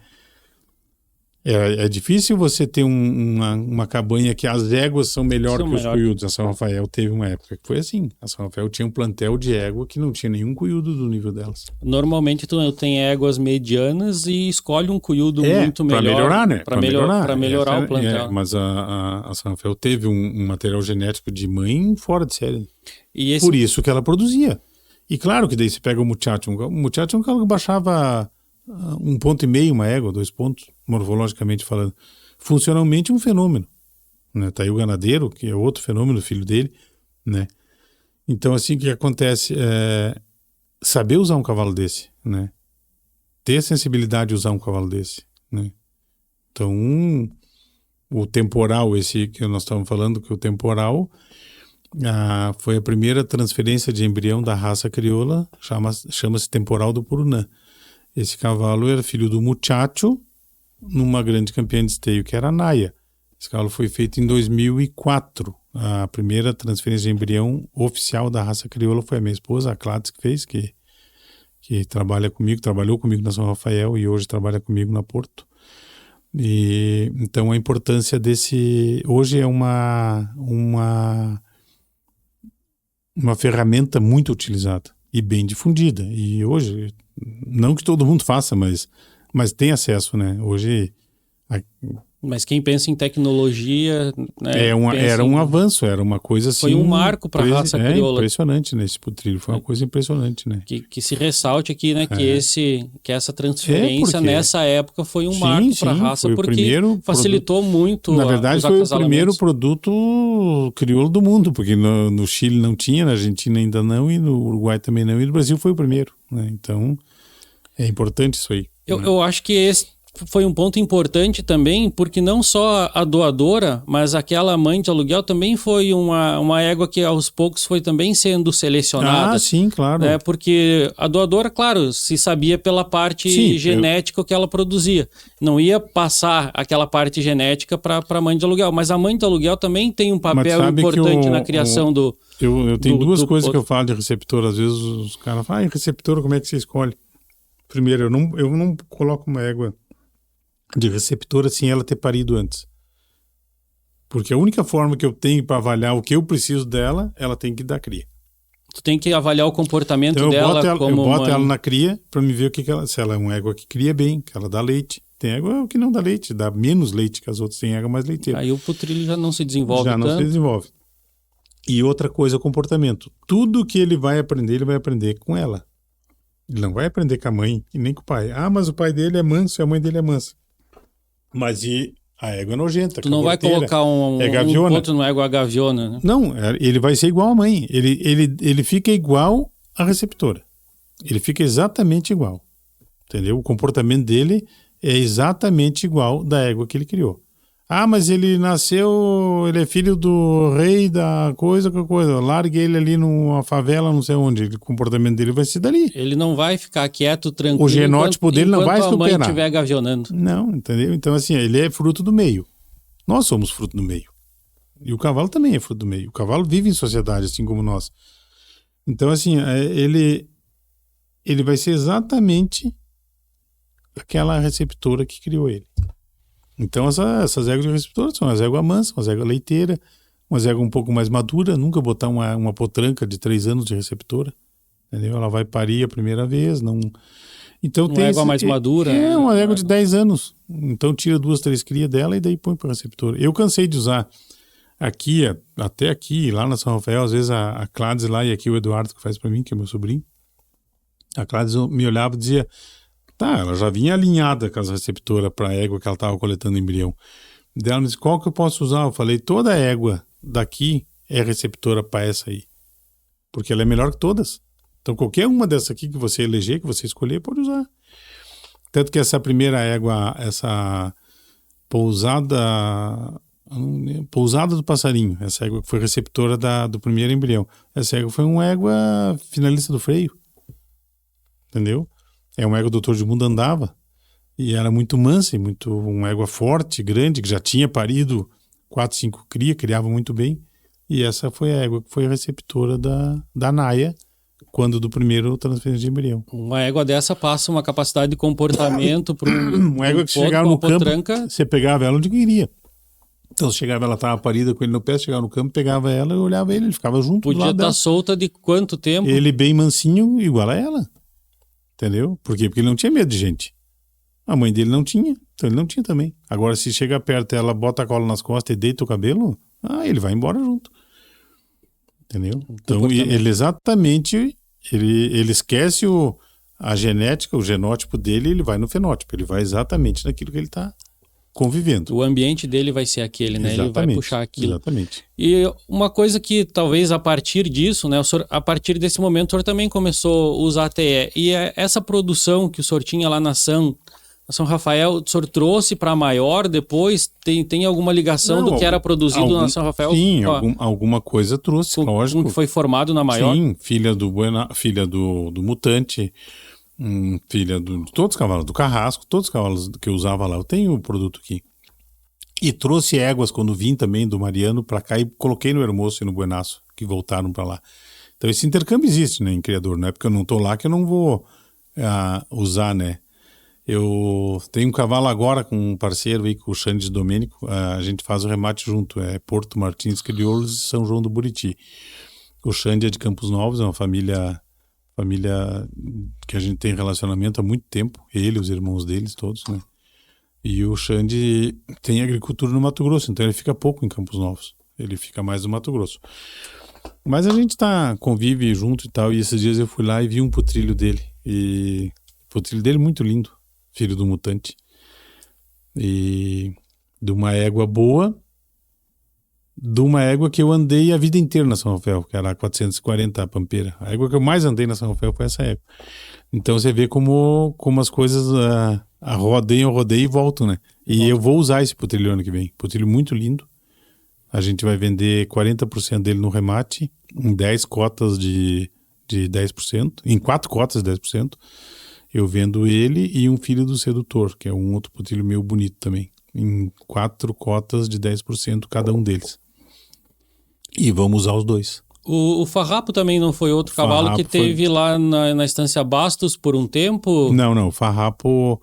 difícil você ter uma cabanha que as éguas são melhor que os cuiudos. A São Rafael teve uma época que foi assim. A São Rafael tinha um plantel de égua que não tinha nenhum cuiudo do nível delas. Normalmente tu tem éguas medianas e escolhe um cuiudo muito melhor. Para melhorar, né? Para melhorar o plantel. Mas a São Rafael teve um material genético de mãe fora de série. E por isso que ela produzia. E claro que daí você pega o Muchacho. O Muchacho é um cara que baixava 1,5 ponto, uma égua, 2 pontos, morfologicamente falando. Funcionalmente um fenômeno. Né? Tá aí o Ganadeiro, que é outro fenômeno, filho dele. Né? Então, assim, o que acontece? Saber usar um cavalo desse. Né? Ter sensibilidade de usar um cavalo desse. Né? Então, o temporal, esse que nós estamos falando, que o temporal foi a primeira transferência de embrião da raça crioula, chama-se temporal do Purunã. Esse cavalo era filho do Muchacho, numa grande campeã de esteio, que era a Naya. Esse cavalo foi feito em 2004. A primeira transferência de embrião oficial da raça crioula foi a minha esposa, a Cláudia, que fez, que trabalhou comigo na São Rafael e hoje trabalha comigo na Porto. E, então a importância desse... Hoje é uma ferramenta muito utilizada e bem difundida. E hoje... Não que todo mundo faça, mas tem acesso, né? Hoje... Mas quem pensa em tecnologia... Né, era um avanço, era uma coisa assim... Foi um marco para a raça crioula. Impressionante, né? Esse putrilho foi uma coisa impressionante, né? Que se ressalte aqui, né? Que essa transferência nessa época foi um marco para a raça, porque facilitou muito na verdade, foi o primeiro produto crioulo do mundo, porque no Chile não tinha, na Argentina ainda não, e no Uruguai também não, e no Brasil foi o primeiro, né? Então, é importante isso aí. Eu acho que esse foi um ponto importante também, porque não só a doadora, mas aquela mãe de aluguel também foi uma égua que aos poucos foi também sendo selecionada. Ah, sim, claro. Né? Porque a doadora, claro, se sabia pela parte genética que ela produzia. Não ia passar aquela parte genética para a mãe de aluguel. Mas a mãe de aluguel também tem um papel importante na criação do... Eu tenho duas coisas que eu falo de receptor. Às vezes os caras falam, receptor, como é que você escolhe? Primeiro, eu não coloco uma égua de receptora sem ela ter parido antes. Porque a única forma que eu tenho para avaliar o que eu preciso dela, ela tem que dar cria. Tu tem que avaliar o comportamento dela como eu boto ela na cria para me ver se ela é uma égua que cria bem, que ela dá leite. Tem égua que não dá leite, dá menos leite que as outras, tem égua mais leiteira. Aí o putrilho já não se desenvolve tanto. Já não se desenvolve. E outra coisa, o comportamento. Tudo que ele vai aprender com ela. Ele não vai aprender com a mãe e nem com o pai. Ah, mas o pai dele é manso e a mãe dele é mansa. Mas a égua é nojenta. Tu não vai colocar um ponto no égua gaviona, né? Não, ele vai ser igual à mãe. Ele fica igual à receptora. Ele fica exatamente igual. Entendeu? O comportamento dele é exatamente igual da égua que ele criou. Ah, mas ele ele é filho do rei da coisa. Largue ele ali numa favela, não sei onde. O comportamento dele vai ser dali. Ele não vai ficar quieto, tranquilo. O genótipo dele não vai superar. Enquanto a mãe estiver gavionando. Não, entendeu? Então, assim, ele é fruto do meio. Nós somos fruto do meio. E o cavalo também é fruto do meio. O cavalo vive em sociedade, assim como nós. Então, assim, ele vai ser exatamente aquela receptora que criou ele. Então essas éguas de receptora são as éguas mansas, umas éguas leiteiras, umas éguas um pouco mais maduras, nunca botar uma potranca de 3 anos de receptora, entendeu? Ela vai parir a primeira vez, não... Então uma égua mais madura. Uma égua de 10 anos, então tira 2, 3 crias dela e daí põe para receptora. Eu cansei de usar aqui, até aqui, lá na São Rafael, às vezes a Cláudia lá e aqui o Eduardo que faz para mim, que é meu sobrinho, a Cláudia me olhava e dizia... Tá, ela já vinha alinhada com as receptoras para a égua que ela estava coletando embrião. Daí ela me disse, qual que eu posso usar? Eu falei, toda égua daqui é receptora para essa aí. Porque ela é melhor que todas. Então qualquer uma dessa aqui que você eleger, que você escolher, pode usar. Tanto que essa primeira égua, Pousada do Passarinho. Essa égua que foi receptora do primeiro embrião. Essa égua foi uma égua finalista do freio. Entendeu? É uma égua que o Dr. Edmundo andava. E era muito mansa, uma égua forte, grande, que já tinha parido 4, 5 criava muito bem. E essa foi a égua que foi receptora da Naia, quando do primeiro transferência de embrião. Uma égua dessa passa uma capacidade de comportamento para uma égua que chegava no campo, você pegava ela onde queria. Então, você chegava, ela estava parida com ele no pé, chegava no campo, pegava ela e olhava ele ficava junto. Podia estar solta de quanto tempo? Ele bem mansinho, igual a ela. Entendeu? Por quê? Porque ele não tinha medo de gente. A mãe dele não tinha, então ele não tinha também. Agora, se chega perto, ela bota a cola nas costas e deita o cabelo, ele vai embora junto. Entendeu? Então, ele exatamente, ele esquece a genética, o genótipo dele, ele vai no fenótipo. Ele vai exatamente naquilo que ele está convivendo. O ambiente dele vai ser aquele, né? Exatamente, ele vai puxar aquilo. Exatamente. E uma coisa que talvez a partir disso, né? A partir desse momento, o senhor também começou a usar ATE. E essa produção que o senhor tinha lá na São Rafael, o senhor trouxe para Maior depois? Tem alguma ligação do que era produzido na São Rafael? Sim, alguma coisa trouxe, lógico. Que foi formado na Maior? Sim, filha do Mutante, filha de todos os cavalos, do Carrasco, todos os cavalos que eu usava lá. Eu tenho o produto aqui. E trouxe éguas quando vim também do Mariano para cá e coloquei no Hermoso e no Buenaço, que voltaram para lá. Então esse intercâmbio existe, né, em criador. Não é porque eu não estou lá que eu não vou usar, né? Eu tenho um cavalo agora com um parceiro aí, com o Xande Domênico, a gente faz o remate junto, é Porto Martins Crioulos e São João do Buriti. O Xande é de Campos Novos, é uma família que a gente tem relacionamento há muito tempo, ele, os irmãos deles todos, né? E o Xande tem agricultura no Mato Grosso, então ele fica pouco em Campos Novos, ele fica mais no Mato Grosso. Mas a gente convive junto e tal, e esses dias eu fui lá e vi um potrilho dele, e o potrilho dele é muito lindo. Filho do Mutante, e de uma égua boa, de uma égua que eu andei a vida inteira na São Rafael, que era a 440, a Pampeira. A égua que eu mais andei na São Rafael foi essa égua. Então você vê como as coisas rodeiam e voltam, né? E eu vou usar esse potrilho ano que vem. Potrilho muito lindo. A gente vai vender 40% dele no remate, em 10 cotas de 10%, em 4 cotas de 10%. Eu vendo ele e um filho do sedutor, que é um outro potrilho meio bonito também, em 4 cotas de 10% cada um deles. E vamos usar os dois. O Farrapo também não foi outro cavalo que teve lá na Estância Bastos por um tempo? Não, o Farrapo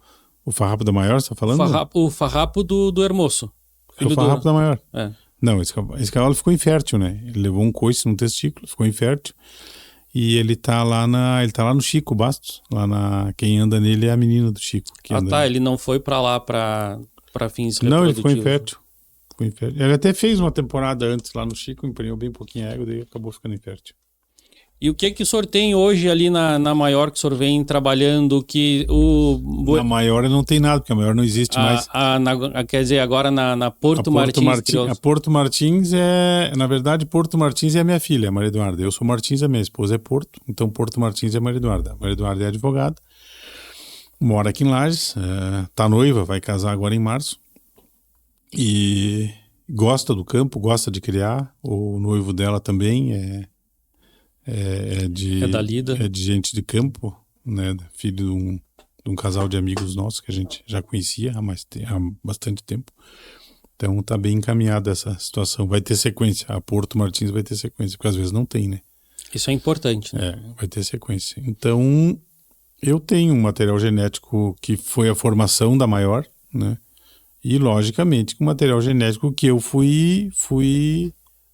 da Maior, você está falando? O Farrapo do Hermoso. É o Farrapo da Maior. É. Não, esse cavalo ficou infértil, né? Ele levou um coice no testículo, ficou infértil. E ele tá lá no Chico Bastos, quem anda nele é a menina do Chico. Ele não foi pra lá pra fins reprodutivos. Não, ele ficou infértil. Ele até fez uma temporada antes lá no Chico, empenhou bem pouquinho a égua, daí acabou ficando infértil. E o que o senhor tem hoje ali na Maior que o senhor vem trabalhando? Na Maior não tem nada, porque a Maior não existe mais. Quer dizer, agora na Porto Martins. A Porto Martins na verdade, Porto Martins é a minha filha, a Maria Eduarda. Eu sou Martins, a minha esposa é Porto, então Porto Martins é a Maria Eduarda. A Maria Eduarda é advogada, mora aqui em Lages, tá noiva, vai casar agora em março. E gosta do campo, gosta de criar. O noivo dela também é da lida. É de gente de campo, né? Filho de um casal de amigos nossos que a gente já conhecia há bastante tempo. Então tá bem encaminhada essa situação. Vai ter sequência. A Porto Martins vai ter sequência, porque às vezes não tem, né? Isso é importante, né? Vai ter sequência. Então eu tenho um material genético que foi a formação da Maior, né? E logicamente com material genético que eu fui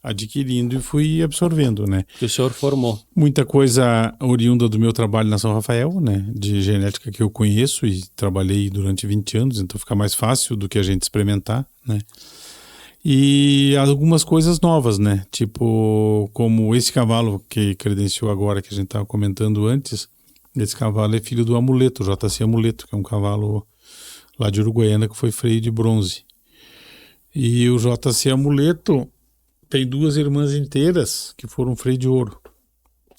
adquirindo e fui absorvendo, né? Que o senhor formou. Muita coisa oriunda do meu trabalho na São Rafael, né? De genética que eu conheço e trabalhei durante 20 anos, então fica mais fácil do que a gente experimentar, né? E algumas coisas novas, né? Tipo, como esse cavalo que credenciou agora, que a gente estava comentando antes, esse cavalo é filho do Amuleto, JC Amuleto, que é um cavalo lá de Uruguaiana que foi freio de bronze. E o JC Amuleto tem 2 irmãs inteiras que foram freio de ouro,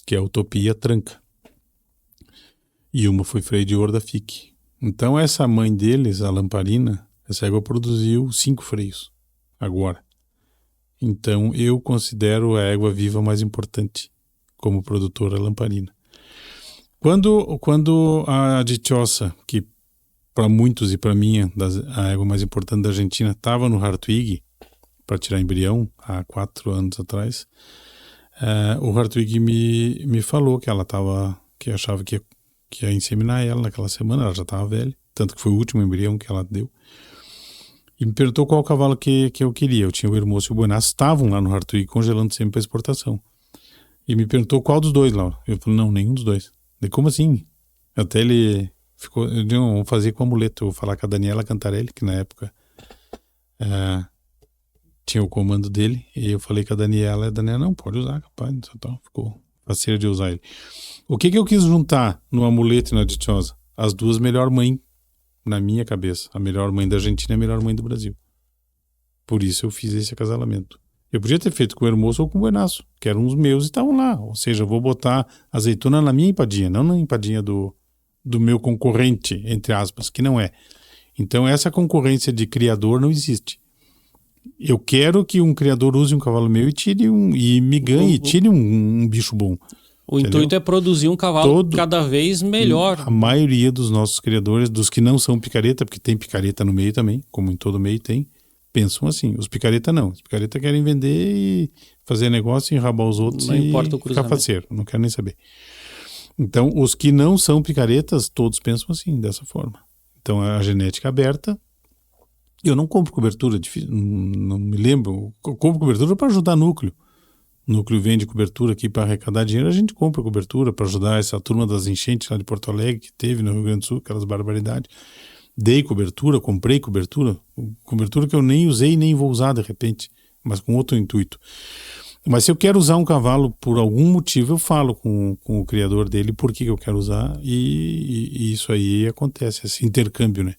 que é a Utopia e a Tranca. E uma foi freio de ouro da FIC. Então essa mãe deles, a Lamparina, Essa égua produziu 5 freios agora. Então eu considero a égua viva mais importante como produtora lamparina. Quando a Dichosa, que para muitos e para mim a égua mais importante da Argentina, estava no Hartwig para tirar embrião há 4 anos atrás, o Hartwig me falou que ela que achava que ia inseminar ela naquela semana. Ela já estava velha, tanto que foi o último embrião que ela deu. E me perguntou qual cavalo que eu queria. Eu tinha o Hermoso e o Buenaço, estavam lá no Hartwig congelando sempre para exportação. E me perguntou qual dos dois, Laura. Eu falei, não, nenhum dos dois. Daí, como assim? Até ele ficou, eu disse, vou fazer com o amuleto, eu vou falar com a Daniela Cantarelli, que na época tinha o comando dele, e eu falei com a Daniela não, pode usar, capaz, então, ficou faceiro de usar ele. O que eu quis juntar no amuleto e na Dichosa? As duas melhor mãe, na minha cabeça. A melhor mãe da Argentina e a melhor mãe do Brasil. Por isso eu fiz esse acasalamento. Eu podia ter feito com o Hermoso ou com o Buenaço, que eram os meus e estavam lá. Ou seja, eu vou botar azeitona na minha empadinha, não na empadinha do meu concorrente, entre aspas, que não é. Então essa concorrência de criador não existe. Eu quero que um criador use um cavalo meu e me ganhe e tire um bicho bom. O intuito é produzir um cavalo cada vez melhor. A maioria dos nossos criadores, dos que não são picareta, porque tem picareta no meio também, como em todo meio tem, pensam assim. Os picareta não. Os picareta querem vender e fazer negócio e enrabar os outros não importa o ficar faceiro. Não quero nem saber. Então, os que não são picaretas, todos pensam assim, dessa forma. Então, a genética aberta. Eu não compro cobertura, não me lembro. Eu compro cobertura para ajudar núcleo. O núcleo vende cobertura aqui para arrecadar dinheiro, a gente compra cobertura para ajudar essa turma das enchentes lá de Porto Alegre, que teve no Rio Grande do Sul, aquelas barbaridades. Dei cobertura, comprei cobertura que eu nem usei e nem vou usar de repente, mas com outro intuito. Mas se eu quero usar um cavalo por algum motivo, eu falo com o criador dele por que eu quero usar e isso aí acontece, esse intercâmbio, né?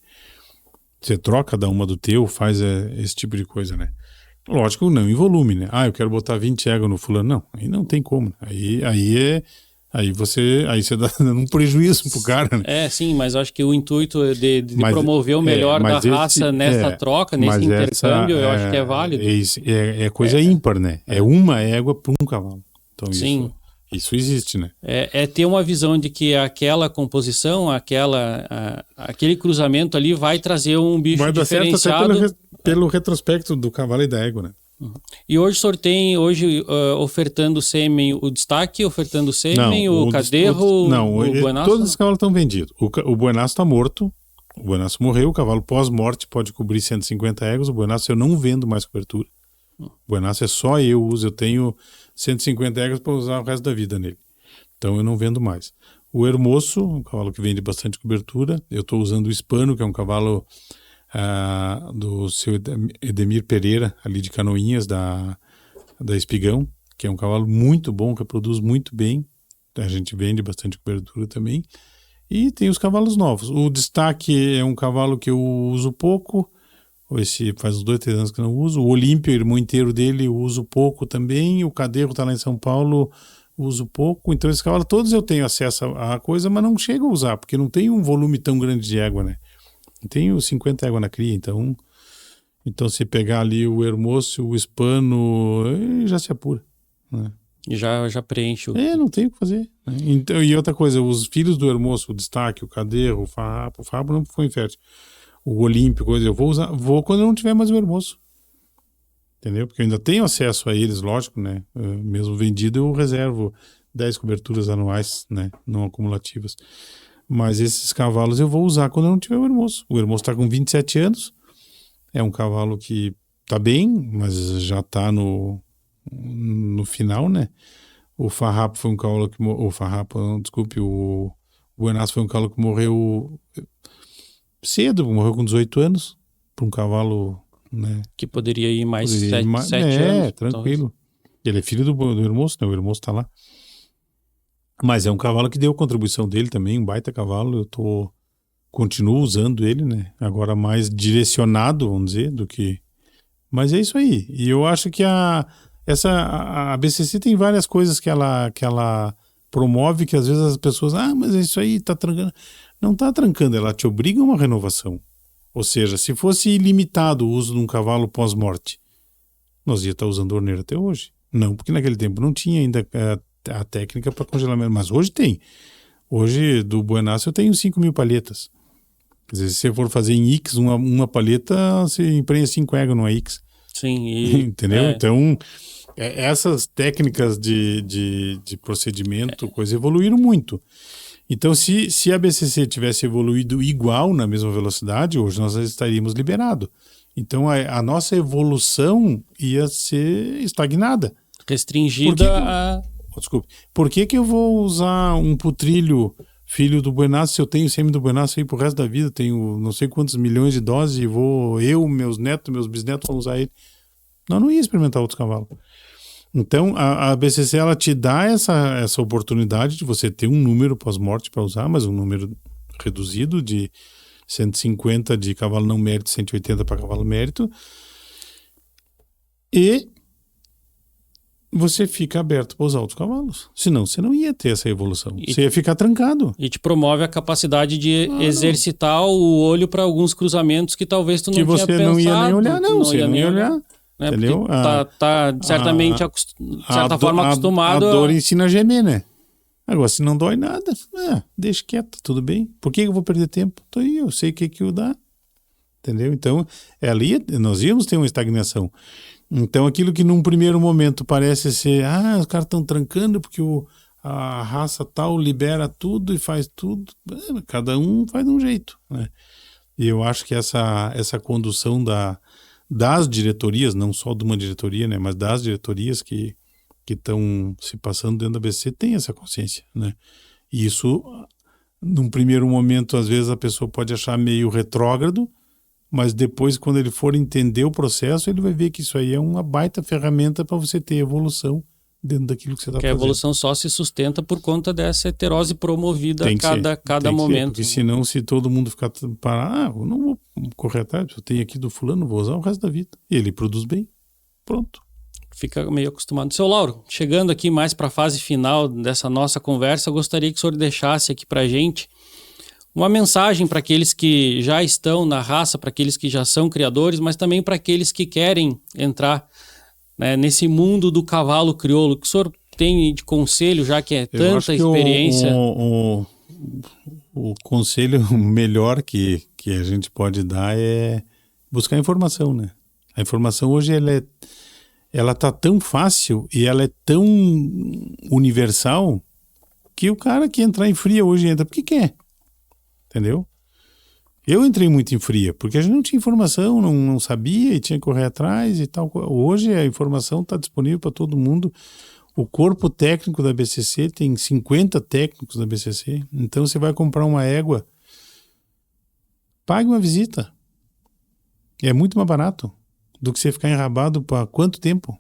Você troca da uma do teu, faz esse tipo de coisa, né? Lógico, não em volume, né? Eu quero botar 20 éguas no fulano. Não, aí não tem como. Aí você dá um prejuízo pro cara, né? Sim, mas eu acho que o intuito de promover o melhor da raça nessa troca, nesse intercâmbio, eu acho que é válido. É coisa ímpar, né? É uma égua por um cavalo. Então sim. Isso existe, né? É ter uma visão de que aquela composição, aquele cruzamento ali vai trazer um bicho vai diferenciado. Dar certo até pelo retrospecto do cavalo e da égua, né? E hoje ofertando sêmen o destaque, ofertando sêmen, o Caderro, o Buenaço? Todos os cavalos estão vendidos. O Buenaço está morto, o Buenaço morreu, o cavalo pós-morte pode cobrir 150 éguas, o Buenaço eu não vendo mais cobertura. O Buenaço é só eu uso, eu tenho 150 éguas para usar o resto da vida nele. Então eu não vendo mais. O Hermoso, um cavalo que vende bastante cobertura, eu estou usando o Hispano, que é um cavalo do seu Edemir Pereira, ali de Canoinhas, da Espigão, que é um cavalo muito bom, que produz muito bem. A gente vende bastante cobertura também. E tem os cavalos novos. O Destaque é um cavalo que eu uso pouco. Esse faz uns 2, 3 anos que não uso. O Olímpio, o irmão inteiro dele, eu uso pouco também. O Caderro está lá em São Paulo, uso pouco. Então esses cavalos todos eu tenho acesso à coisa, mas não chego a usar, porque não tem um volume tão grande de égua, né? Tenho 50 éguas na cria, então se pegar ali o Hermoso, o Hispano, já se apura, né? E já preenche não tem o que fazer, né? Então, e outra coisa, os filhos do Hermoso, o Destaque, o Caderro, o Farrapo não foi infértil. O Olímpio, coisa, eu vou quando eu não tiver mais o Hermoso. Entendeu? Porque eu ainda tenho acesso a eles, lógico, né? Mesmo vendido, eu reservo 10 coberturas anuais, né? Não acumulativas. Mas esses cavalos eu vou usar quando eu não tiver o Hermoso. O Hermoso está com 27 anos. É um cavalo que está bem, mas já está no final, né? O Farrapo foi um cavalo que... O Buenaço foi um cavalo que morreu cedo, morreu com 18 anos. Para um cavalo... né? Que poderia ir mais 7 anos. Tranquilo. Ele é filho do Hermoso, né? O Hermoso está lá. Mas é um cavalo que deu contribuição dele também, um baita cavalo. Continuo usando ele, né? Agora mais direcionado, vamos dizer, do que... Mas é isso aí. E eu acho que a BCC tem várias coisas que ela promove, que às vezes as pessoas... mas isso aí tá trancando. Não tá trancando, ela te obriga a uma renovação. Ou seja, se fosse ilimitado o uso de um cavalo pós-morte, nós ia estar usando orneira até hoje. Não, porque naquele tempo não tinha ainda a técnica para congelamento, mas hoje tem. Hoje, do Buenaço, eu tenho 5.000 palhetas. Quer dizer, se você for fazer em X, uma palheta, você emprenha 5 éguas numa X. Sim. Entendeu? Então, essas técnicas de procedimento, coisa, evoluíram muito. Então, se a BCC tivesse evoluído igual, na mesma velocidade, hoje nós estaríamos liberados. Então, a nossa evolução ia ser estagnada. Restringida Desculpe. Por que eu vou usar um putrilho filho do Buenaço se eu tenho sêmen do Buenaço aí pro resto da vida? Tenho não sei quantos milhões de doses e meus netos, meus bisnetos vão usar ele. Não ia experimentar outros cavalos. Então, a BCC, ela te dá essa oportunidade de você ter um número pós-morte para usar, mas um número reduzido de 150 de cavalo não mérito, 180 para cavalo mérito. E você fica aberto para usar outros cavalos. Senão, você não ia ter essa evolução. Você ia ficar trancado. E te promove a capacidade de exercitar o olho para alguns cruzamentos que talvez tu não tinha pensado. Que você não ia nem olhar, não. Você não ia olhar. Né? Entendeu? Tá certamente, de certa forma, acostumado. A dor ensina a gemer, né? Agora, se não dói nada, deixa quieto, tudo bem. Por que eu vou perder tempo? Tô aí, eu sei o que eu dá. Entendeu? Então, ali nós íamos ter uma estagnação. Então, aquilo que num primeiro momento parece ser, os caras estão trancando porque a raça tal libera tudo e faz tudo. Cada um faz de um jeito, né? E eu acho que essa condução das diretorias, não só de uma diretoria, né, mas das diretorias que estão se passando dentro da BCC, tem essa consciência, né? E isso, num primeiro momento, às vezes a pessoa pode achar meio retrógrado, mas depois, quando ele for entender o processo, ele vai ver que isso aí é uma baita ferramenta para você ter evolução dentro daquilo que você está fazendo. Que a evolução só se sustenta por conta dessa heterose promovida a cada momento. Porque senão, se todo mundo ficar parado, eu não vou correr atrás, eu tenho aqui do fulano, vou usar o resto da vida. E ele produz bem, pronto. Fica meio acostumado. Seu Lauro, chegando aqui mais para a fase final dessa nossa conversa, eu gostaria que o senhor deixasse aqui para a gente uma mensagem para aqueles que já estão na raça, para aqueles que já são criadores, mas também para aqueles que querem entrar, né, nesse mundo do cavalo crioulo. O que o senhor tem de conselho, já que é tanta experiência? O conselho melhor que a gente pode dar é buscar informação, né? A informação hoje ela tá tão fácil e ela é tão universal que o cara que entrar em fria hoje entra porque quer. Entendeu? Eu entrei muito em fria, porque a gente não tinha informação, não sabia e tinha que correr atrás e tal. Hoje a informação está disponível para todo mundo. O corpo técnico da BCC tem 50 técnicos da BCC. Então você vai comprar uma égua, pague uma visita. É muito mais barato do que você ficar enrabado por quanto tempo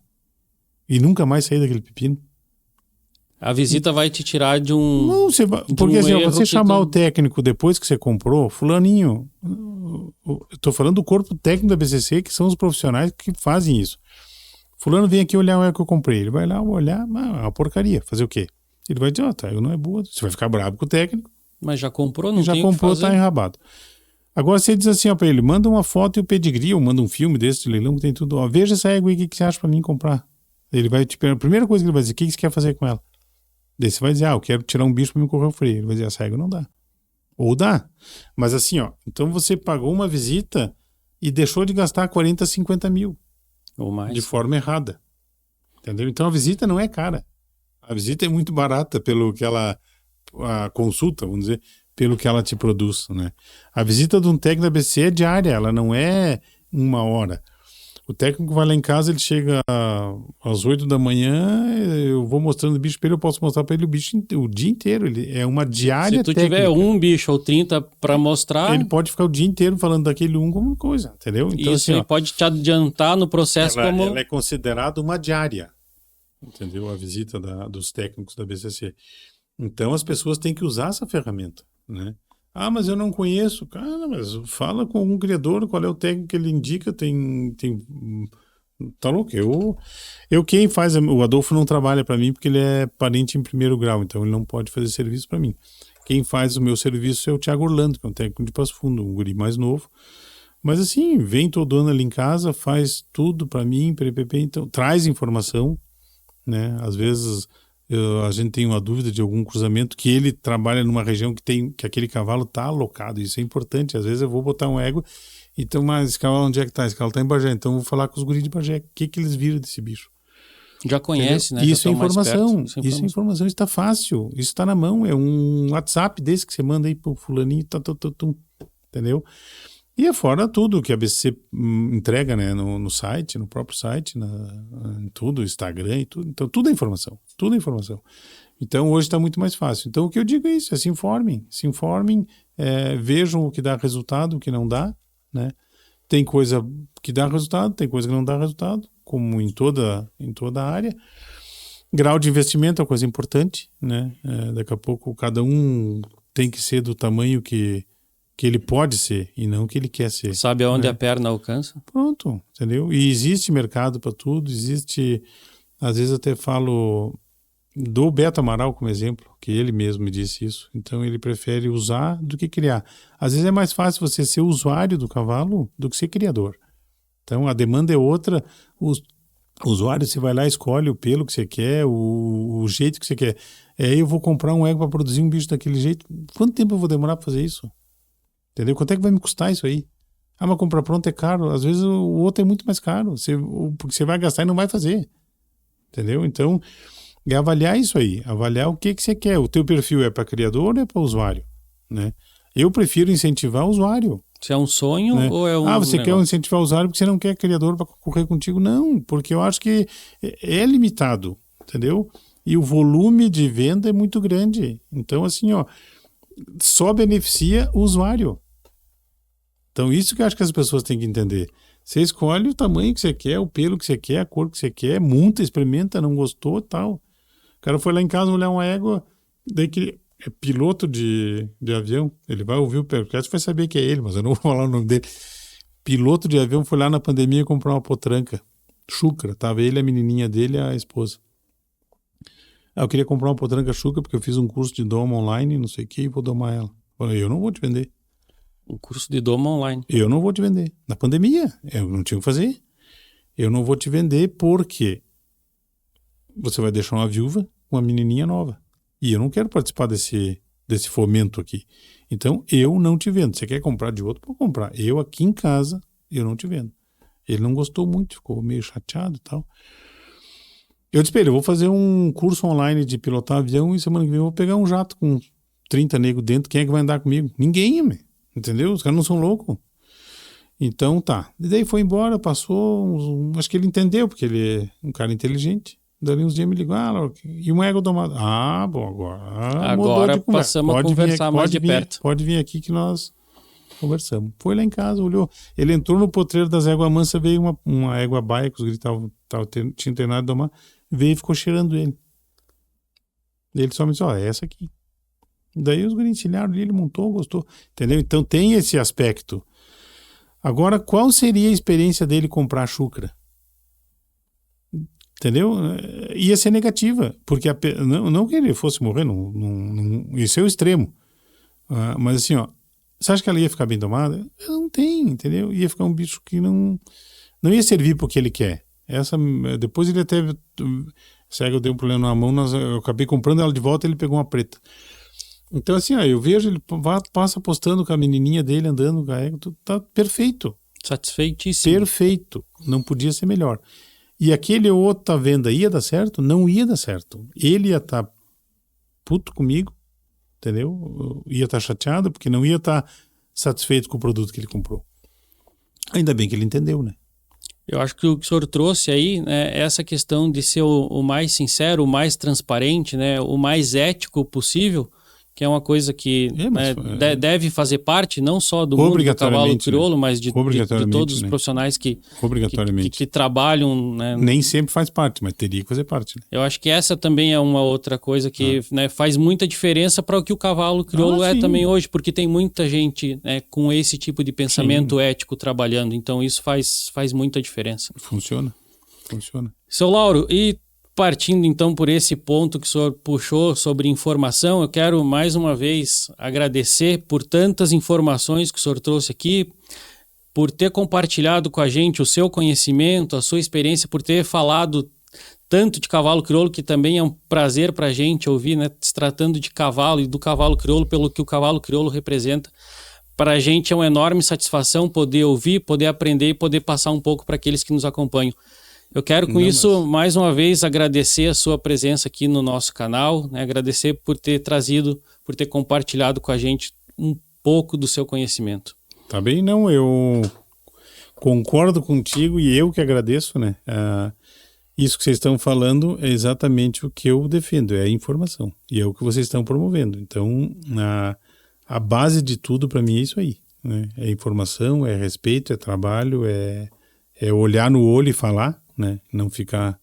e nunca mais sair daquele pepino. A visita vai te tirar de um... Não, porque assim, você chamar o técnico depois que você comprou, fulaninho, eu tô falando do corpo técnico da BCC, que são os profissionais que fazem isso. Fulano vem aqui olhar o égua que eu comprei. Ele vai lá olhar, é uma porcaria. Fazer o quê? Ele vai dizer, tá, égua não é boa. Você vai ficar bravo com o técnico. Mas já comprou, não já tem comprou, o que fazer. Tá enrabado. Agora você diz assim, pra ele, manda uma foto e o pedigree, ou manda um filme desse de leilão que tem tudo. Veja essa égua aí, o que você acha pra mim comprar? Ele vai te perguntar, a primeira coisa que ele vai dizer, o que você quer fazer com ela? Daí você vai dizer, eu quero tirar um bicho para me correr o freio. Ele vai dizer, essa égua não dá. Ou dá. Mas assim, então você pagou uma visita e deixou de gastar 40, 50 mil. Ou mais. De forma errada. Entendeu? Então a visita não é cara. A visita é muito barata pelo que a consulta, vamos dizer, pelo que ela te produz, né? A visita de um técnico da BCC é diária, ela não é 1 hora. O técnico vai lá em casa, ele chega às 8 da manhã, eu vou mostrando o bicho para ele, eu posso mostrar para ele o bicho o dia inteiro. Ele é uma diária técnica. Se tu tiver um bicho ou 30 para mostrar... Ele pode ficar o dia inteiro falando daquele como coisa, entendeu? Então, isso assim, pode te adiantar no processo como... Ela é considerada uma diária, entendeu? A visita dos técnicos da BCC. Então, as pessoas têm que usar essa ferramenta, né? Mas eu não conheço. Cara, mas fala com algum criador, qual é o técnico que ele indica, tá louco? Quem faz, o Adolfo não trabalha para mim porque ele é parente em 1º grau, então ele não pode fazer serviço para mim. Quem faz o meu serviço é o Thiago Orlando, que é um técnico de Passo Fundo, um guri mais novo, Mas assim, vem todo ano ali em casa, faz tudo para mim, então traz informação, né? Às vezes a gente tem uma dúvida de algum cruzamento que ele trabalha numa região que aquele cavalo está alocado, isso é importante. Às vezes eu vou botar uma égua, então, mas esse cavalo onde é que tá? Esse cavalo tá em Bagé, então eu vou falar com os guris de Bagé, o que eles viram desse bicho? Já conhece, entendeu? né? Isso é informação, isso é informação, isso está fácil, isso está na mão, é um WhatsApp desse que você manda aí pro fulaninho, entendeu? E é fora tudo que a BCC entrega, né, no site, no próprio site, em tudo, Instagram e tudo. Então, tudo é informação, tudo é informação. Então, hoje está muito mais fácil. Então, o que eu digo é isso, se informem, vejam o que dá resultado, o que não dá, né? Tem coisa que dá resultado, tem coisa que não dá resultado, como em toda a área. Grau de investimento é uma coisa importante, né? Daqui a pouco, cada um tem que ser do tamanho que ele pode ser e não que ele quer ser. Sabe aonde, né? A perna alcança? Pronto, entendeu? E existe mercado para tudo, existe... Às vezes até falo do Beto Amaral como exemplo, que ele mesmo me disse isso. Então ele prefere usar do que criar. Às vezes é mais fácil você ser usuário do cavalo do que ser criador. Então a demanda é outra. O usuário, você vai lá, escolhe o pelo que você quer, o jeito que você quer. Eu vou comprar um ego para produzir um bicho daquele jeito. Quanto tempo eu vou demorar para fazer isso? Entendeu? Quanto é que vai me custar isso aí? Mas comprar pronto é caro. Às vezes o outro é muito mais caro. Porque você vai gastar e não vai fazer. Entendeu? Então, é avaliar isso aí. Avaliar o que você quer. O teu perfil é para criador ou é para usuário? Né? Eu prefiro incentivar o usuário. Se é um sonho, né? Ou é um você negócio? quer incentivar o usuário porque você não quer criador para concorrer contigo? Não, porque eu acho que é limitado. Entendeu? E o volume de venda é muito grande. Então, assim, só beneficia o usuário. Então, isso que eu acho que as pessoas têm que entender. Você escolhe o tamanho que você quer, o pelo que você quer, a cor que você quer, monta, experimenta, não gostou, tal. O cara foi lá em casa olhar uma égua, daí que é piloto de avião, ele vai ouvir o podcast e vai saber que é ele, mas eu não vou falar o nome dele. Piloto de avião foi lá na pandemia comprar uma potranca, chucra, tava ele, a menininha dele e a esposa. Eu queria comprar uma potranca chucra porque eu fiz um curso de doma online, não sei o que, e vou domar ela. Falei, eu não vou te vender. Um curso de doma online. Eu não vou te vender. Na pandemia, eu não tinha o que fazer. Eu não vou te vender porque você vai deixar uma viúva com uma menininha nova. E eu não quero participar desse fomento aqui. Então, eu não te vendo. Você quer comprar de outro? Pode comprar. Eu aqui em casa, eu não te vendo. Ele não gostou muito, ficou meio chateado e tal. Eu disse pra ele, eu vou fazer um curso online de pilotar avião e semana que vem eu vou pegar um jato com 30 negros dentro. Quem é que vai andar comigo? Ninguém, entendeu? Os caras não são loucos. Então tá. E daí foi embora, passou, acho que ele entendeu, porque ele é um cara inteligente. Dali uns dias me ligou, e uma égua domada. Bom, agora passamos a conversar mais de perto. Pode vir aqui que nós conversamos. Foi lá em casa, olhou. Ele entrou no potreiro das éguas mansas, veio uma égua baia, que os gritos tinham treinado de domar, veio e ficou cheirando ele. Ele só me disse, é essa aqui. Daí os guris encilharam ali, ele montou, gostou. Entendeu? Então tem esse aspecto. Agora, qual seria a experiência dele comprar a chucra? Entendeu? Ia ser negativa, porque não que ele fosse morrer, isso é o extremo. Mas assim, você acha que ela ia ficar bem domada? Não tem, entendeu? Ia ficar um bicho que não ia servir para o que ele quer. Depois ele até... Segue, eu dei um problema na mão, eu acabei comprando ela de volta e ele pegou uma preta. Então assim, eu vejo, ele passa postando com a menininha dele, andando com a égua, tá perfeito. Satisfeitíssimo. Perfeito. Não podia ser melhor. E aquele outro venda ia dar certo? Não ia dar certo. Ele ia estar puto comigo, entendeu? Ia estar chateado, porque não ia estar satisfeito com o produto que ele comprou. Ainda bem que ele entendeu, né? Eu acho que o que o senhor trouxe aí, né, é essa questão de ser o mais sincero, o mais transparente, né, o mais ético possível, que é uma coisa que deve fazer parte não só do mundo do cavalo crioulo, mas de todos os profissionais que trabalham. Né? Nem sempre faz parte, mas teria que fazer parte. Né? Eu acho que essa também é uma outra coisa que né, faz muita diferença para o que o cavalo crioulo é também hoje, porque tem muita gente né, com esse tipo de pensamento ético trabalhando, então isso faz muita diferença. Funciona. Seu Lauro, e partindo então por esse ponto que o senhor puxou sobre informação, eu quero mais uma vez agradecer por tantas informações que o senhor trouxe aqui, por ter compartilhado com a gente o seu conhecimento, a sua experiência, por ter falado tanto de cavalo crioulo, que também é um prazer para a gente ouvir, né? Se tratando de cavalo e do cavalo crioulo, pelo que o cavalo crioulo representa. Para a gente é uma enorme satisfação poder ouvir, poder aprender e poder passar um pouco para aqueles que nos acompanham. Eu quero com isso, mais uma vez, agradecer a sua presença aqui no nosso canal, né? Agradecer por ter trazido, por ter compartilhado com a gente um pouco do seu conhecimento. Tá bem, não, eu concordo contigo e eu que agradeço, né? Isso que vocês estão falando é exatamente o que eu defendo, é a informação. E é o que vocês estão promovendo. Então, a base de tudo para mim é isso aí, né? É informação, é respeito, é trabalho, é olhar no olho e falar, né? Não ficar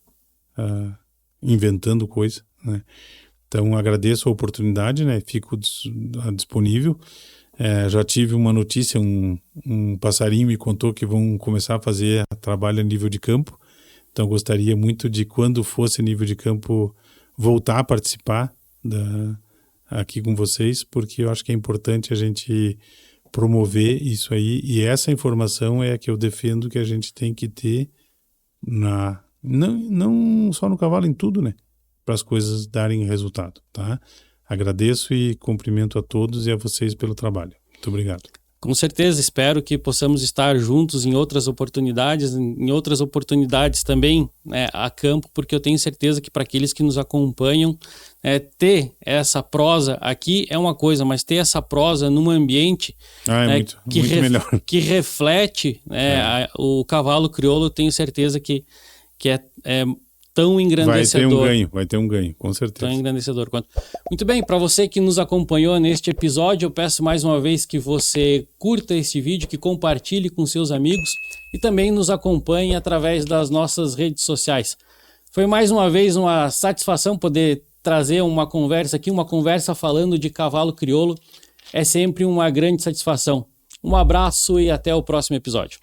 inventando coisa, né? Então, agradeço a oportunidade, né? Fico disponível. Já tive uma notícia, um passarinho me contou que vão começar a fazer trabalho a nível de campo. Então, gostaria muito de, quando fosse nível de campo, voltar a participar aqui com vocês, porque eu acho que é importante a gente promover isso aí, e essa informação é a que eu defendo que a gente tem que ter, não só no cavalo, em tudo, né? Para as coisas darem resultado, tá? Agradeço e cumprimento a todos e a vocês pelo trabalho. Muito obrigado. Com certeza, espero que possamos estar juntos em outras oportunidades também, né, a campo, porque eu tenho certeza que para aqueles que nos acompanham, ter essa prosa aqui é uma coisa, mas ter essa prosa num ambiente muito melhor. Que reflete, né, o cavalo crioulo, tenho certeza que é tão engrandecedor. Vai ter um ganho, com certeza. Tão engrandecedor quanto. Muito bem, para você que nos acompanhou neste episódio, eu peço mais uma vez que você curta este vídeo, que compartilhe com seus amigos e também nos acompanhe através das nossas redes sociais. Foi mais uma vez uma satisfação poder trazer uma conversa aqui, uma conversa falando de cavalo crioulo. É sempre uma grande satisfação. Um abraço e até o próximo episódio.